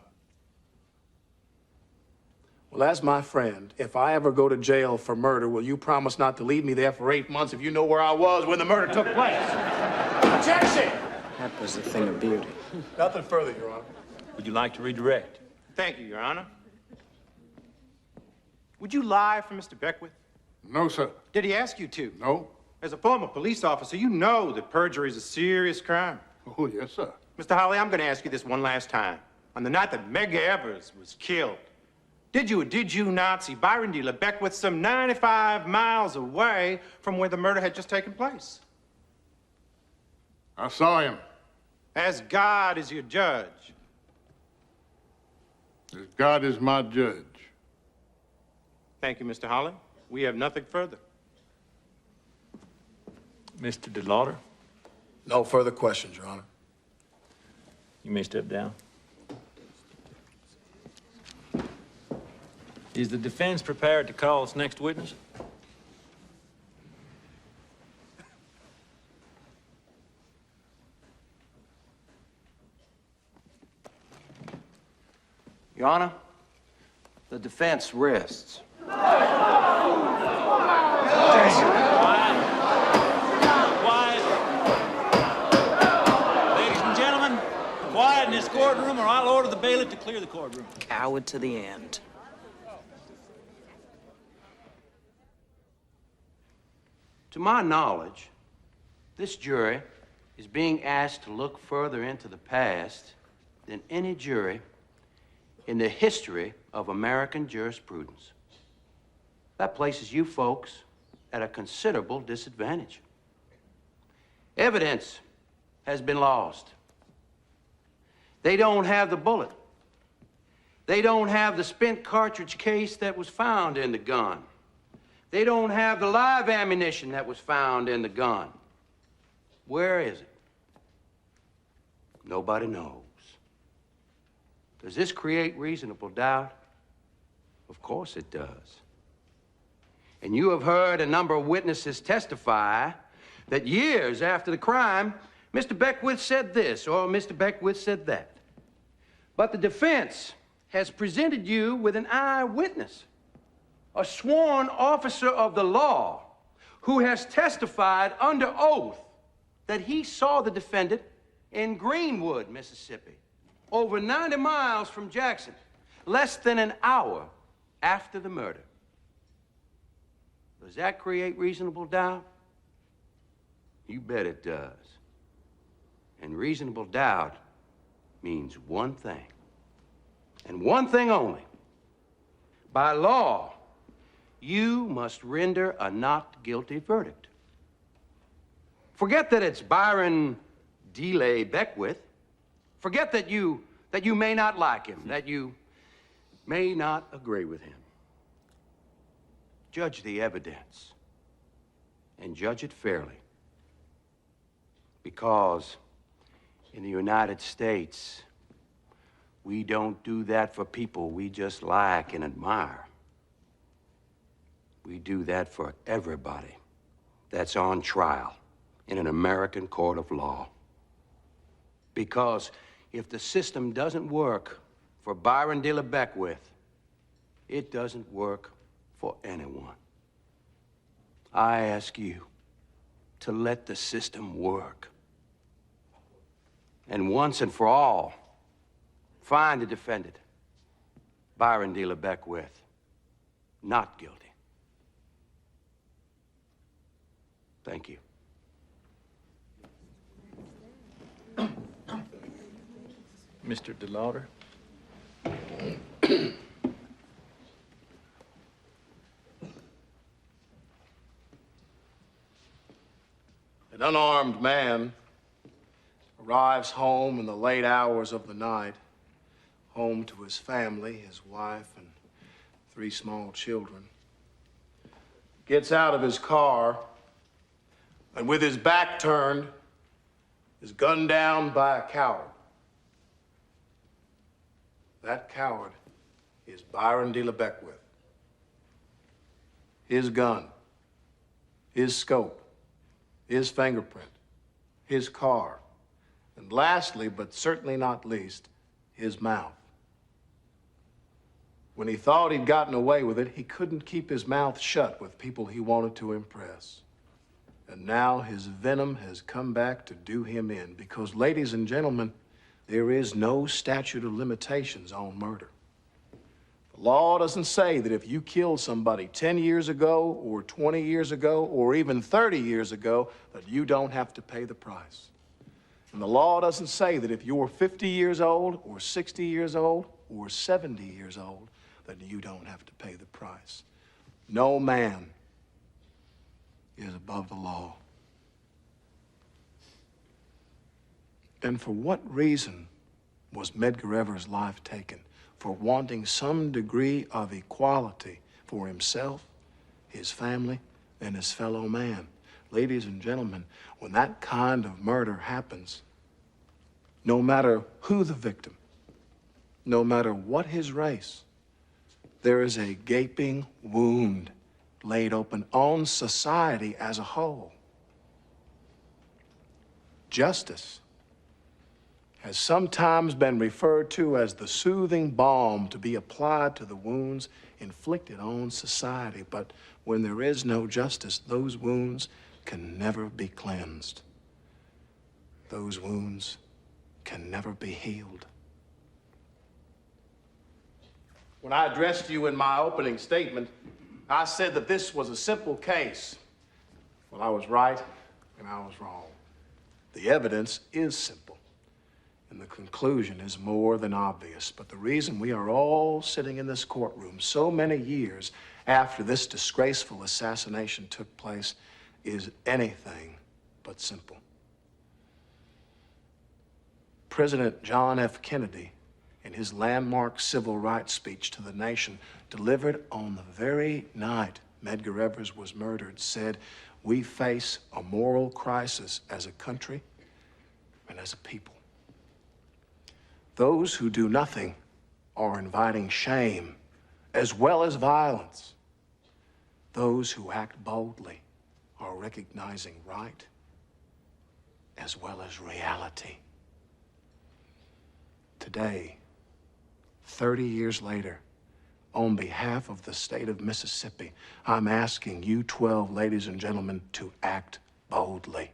Well, as my friend, if I ever go to jail for murder, will you promise not to leave me there for 8 months if you know where I was when the murder took place? Objection! That was a thing of beauty. Nothing further, Your Honor. Would you like to redirect? Thank you, Your Honor. Would you lie for Mr. Beckwith? No, sir. Did he ask you to? No. As a former police officer, you know that perjury is a serious crime. Oh, yes, sir. Mr. Hawley, I'm going to ask you this one last time. On the night that Medgar Evers was killed, did you or did you not see Byron D. LeBeckwith some 95 miles away from where the murder had just taken place? I saw him. As God is your judge. As God is my judge. Thank you, Mr. Hawley. We have nothing further. Mr. DeLaughter, No further questions, Your Honor. you may step down. Is the defense prepared to call its next witness? Your Honor, the defense rests. Ladies and gentlemen, quiet in this courtroom or I'll order the bailiff to clear the courtroom. Coward to the end. To my knowledge, this jury is being asked to look further into the past than any jury in the history of American jurisprudence. That places you folks at a considerable disadvantage. Evidence has been lost. They don't have the bullet. They don't have the spent cartridge case that was found in the gun. They don't have the live ammunition that was found in the gun. Where is it? Nobody knows. Does this create reasonable doubt? Of course it does. And you have heard a number of witnesses testify that years after the crime, Mr. Beckwith said this or Mr. Beckwith said that. But the defense has presented you with an eyewitness, a sworn officer of the law who has testified under oath that he saw the defendant in Greenwood, Mississippi, over 90 miles from Jackson, less than an hour after the murder. Does that create reasonable doubt? You bet it does. And reasonable doubt means one thing, and one thing only. By law, you must render a not guilty verdict. Forget that it's Byron DeLay Beckwith. Forget that you may not like him, that you may not agree with him. Judge the evidence, and judge it fairly. Because in the United States, we don't do that for people we just like and admire. We do that for everybody that's on trial in an American court of law. Because if the system doesn't work for Byron DeLay Beckwith, it doesn't work for anyone. I ask you to let the system work. And once and for all, find the defendant, Byron DeLay Beckwith, not guilty. Thank you. Mr. DeLaughter? An unarmed man arrives home in the late hours of the night, home to his family, his wife, and 3 small children. Gets out of his car, and with his back turned, is gunned down by a coward. That coward is Byron DeLay Beckwith. His gun, his scope, his fingerprint, his car, and lastly, but certainly not least, his mouth. When he thought he'd gotten away with it, he couldn't keep his mouth shut with people he wanted to impress. And now his venom has come back to do him in because, ladies and gentlemen, there is no statute of limitations on murder. The law doesn't say that if you killed somebody 10 years ago or 20 years ago or even 30 years ago, that you don't have to pay the price. And the law doesn't say that if you're 50 years old or 60 years old or 70 years old, that you don't have to pay the price. No man is above the law. And for what reason was Medgar Evers' life taken? For wanting some degree of equality for himself, his family, and his fellow man. Ladies and gentlemen, when that kind of murder happens, no matter who the victim, no matter what his race, there is a gaping wound laid open on society as a whole. Justice has sometimes been referred to as the soothing balm to be applied to the wounds inflicted on society. But when there is no justice, those wounds can never be cleansed. Those wounds can never be healed. When I addressed you in my opening statement, I said that this was a simple case. Well, I was right and I was wrong. The evidence is simple, and the conclusion is more than obvious. But the reason we are all sitting in this courtroom so many years after this disgraceful assassination took place is anything but simple. President John F. Kennedy, in his landmark civil rights speech to the nation, delivered on the very night Medgar Evers was murdered, said, "We face a moral crisis as a country and as a people. Those who do nothing are inviting shame as well as violence. Those who act boldly are recognizing right as well as reality." Today, 30 years later, on behalf of the state of Mississippi, I'm asking you 12 ladies and gentlemen to act boldly,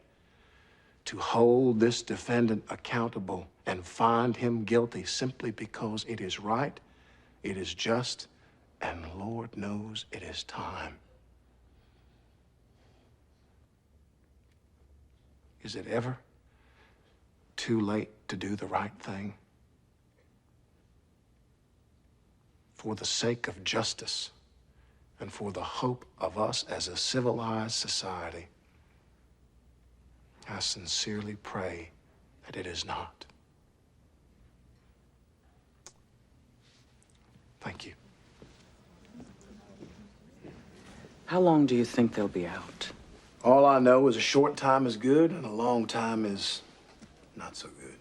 to hold this defendant accountable and find him guilty simply because it is right, it is just, and Lord knows it is time. Is it ever too late to do the right thing? For the sake of justice and for the hope of us as a civilized society, I sincerely pray that it is not. Thank you. How long do you think they'll be out? All I know is a short time is good and a long time is not so good.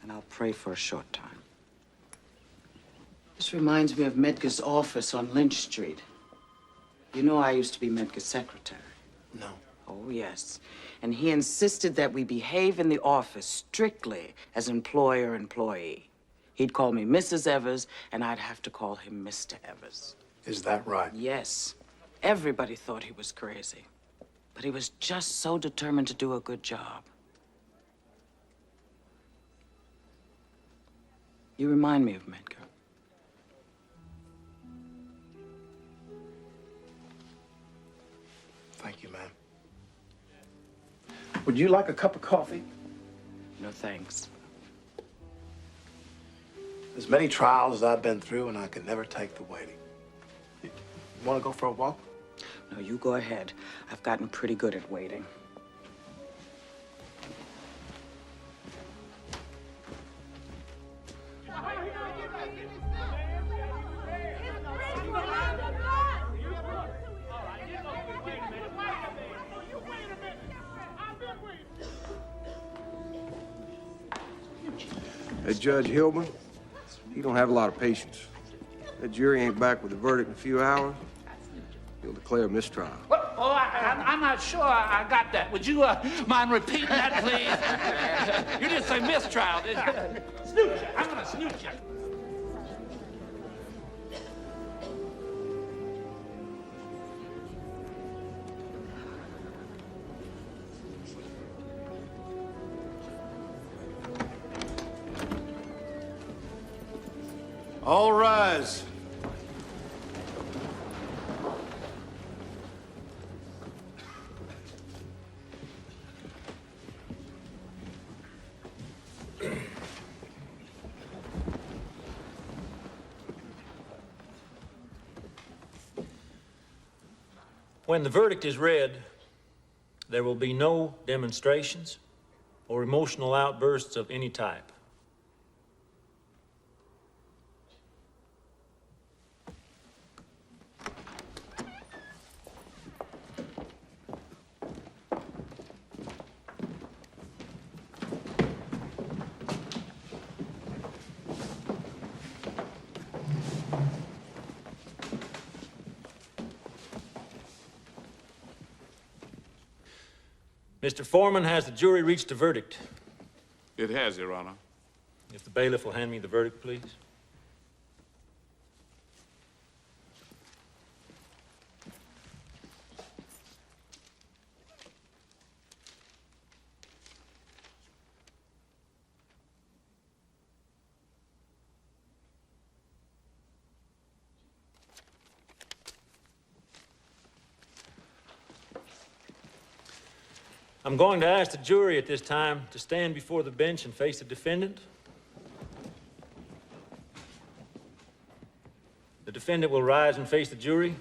And I'll pray for a short time. This reminds me of Medgar's office on Lynch Street. You know I used to be Medgar's secretary. No. Oh, yes. And he insisted that we behave in the office strictly as employer-employee. He'd call me Mrs. Evers, and I'd have to call him Mr. Evers. Is that right? Yes. Everybody thought he was crazy. But he was just so determined to do a good job. You remind me of Medgar. Thank you, ma'am. Would you like a cup of coffee? No, thanks. There's many trials as I've been through, and I could never take the waiting. You want to go for a walk? No, you go ahead. I've gotten pretty good at waiting. Hey, Judge Hillman, you don't have a lot of patience. That jury ain't back with a verdict in a few hours. He'll declare a mistrial. Well, I'm not sure I got that. Would you mind repeating that, please? You didn't say mistrial, did you? Snoot you. I'm gonna snoot you. All rise. When the verdict is read, there will be no demonstrations or emotional outbursts of any type. Mr. Foreman, has the jury reached a verdict? It has, Your Honor. If the bailiff will hand me the verdict, please. I'm going to ask the jury at this time to stand before the bench and face the defendant. The defendant will rise and face the jury.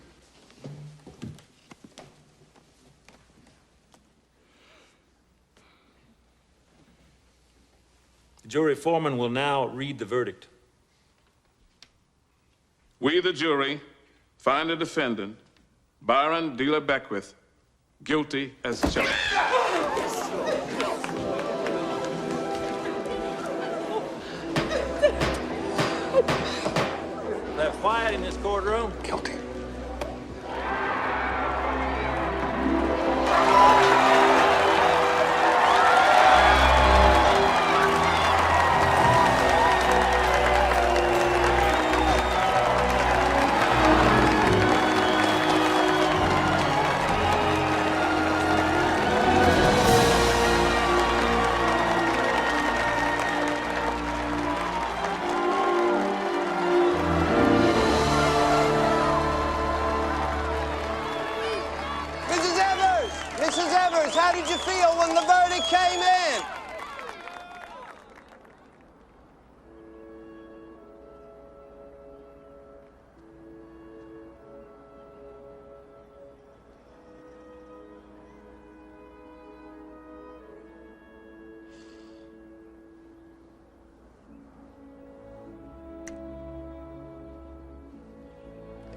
The jury foreman will now read the verdict. We, the jury, find the defendant, Byron Dealer Beckwith, guilty as charged. They're quiet in this courtroom. Guilty.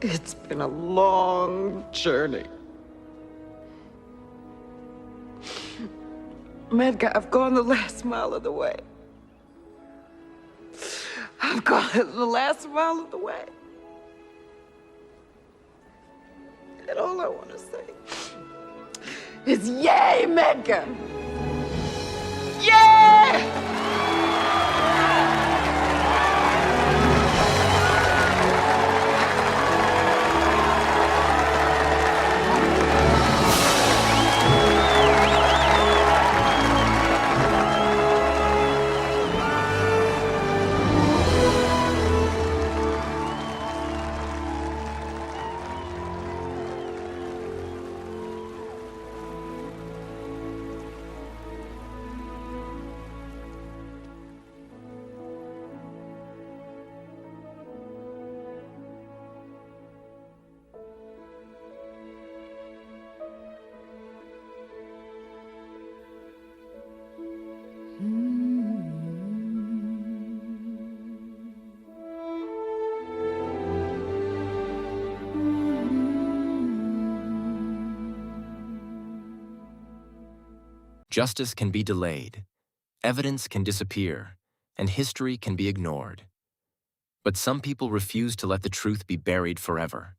It's been a long journey. Medgar, I've gone the last mile of the way. I've gone the last mile of the way. And all I want to say is, yay, Medgar! Yay! Justice can be delayed, evidence can disappear, and history can be ignored. But some people refuse to let the truth be buried forever.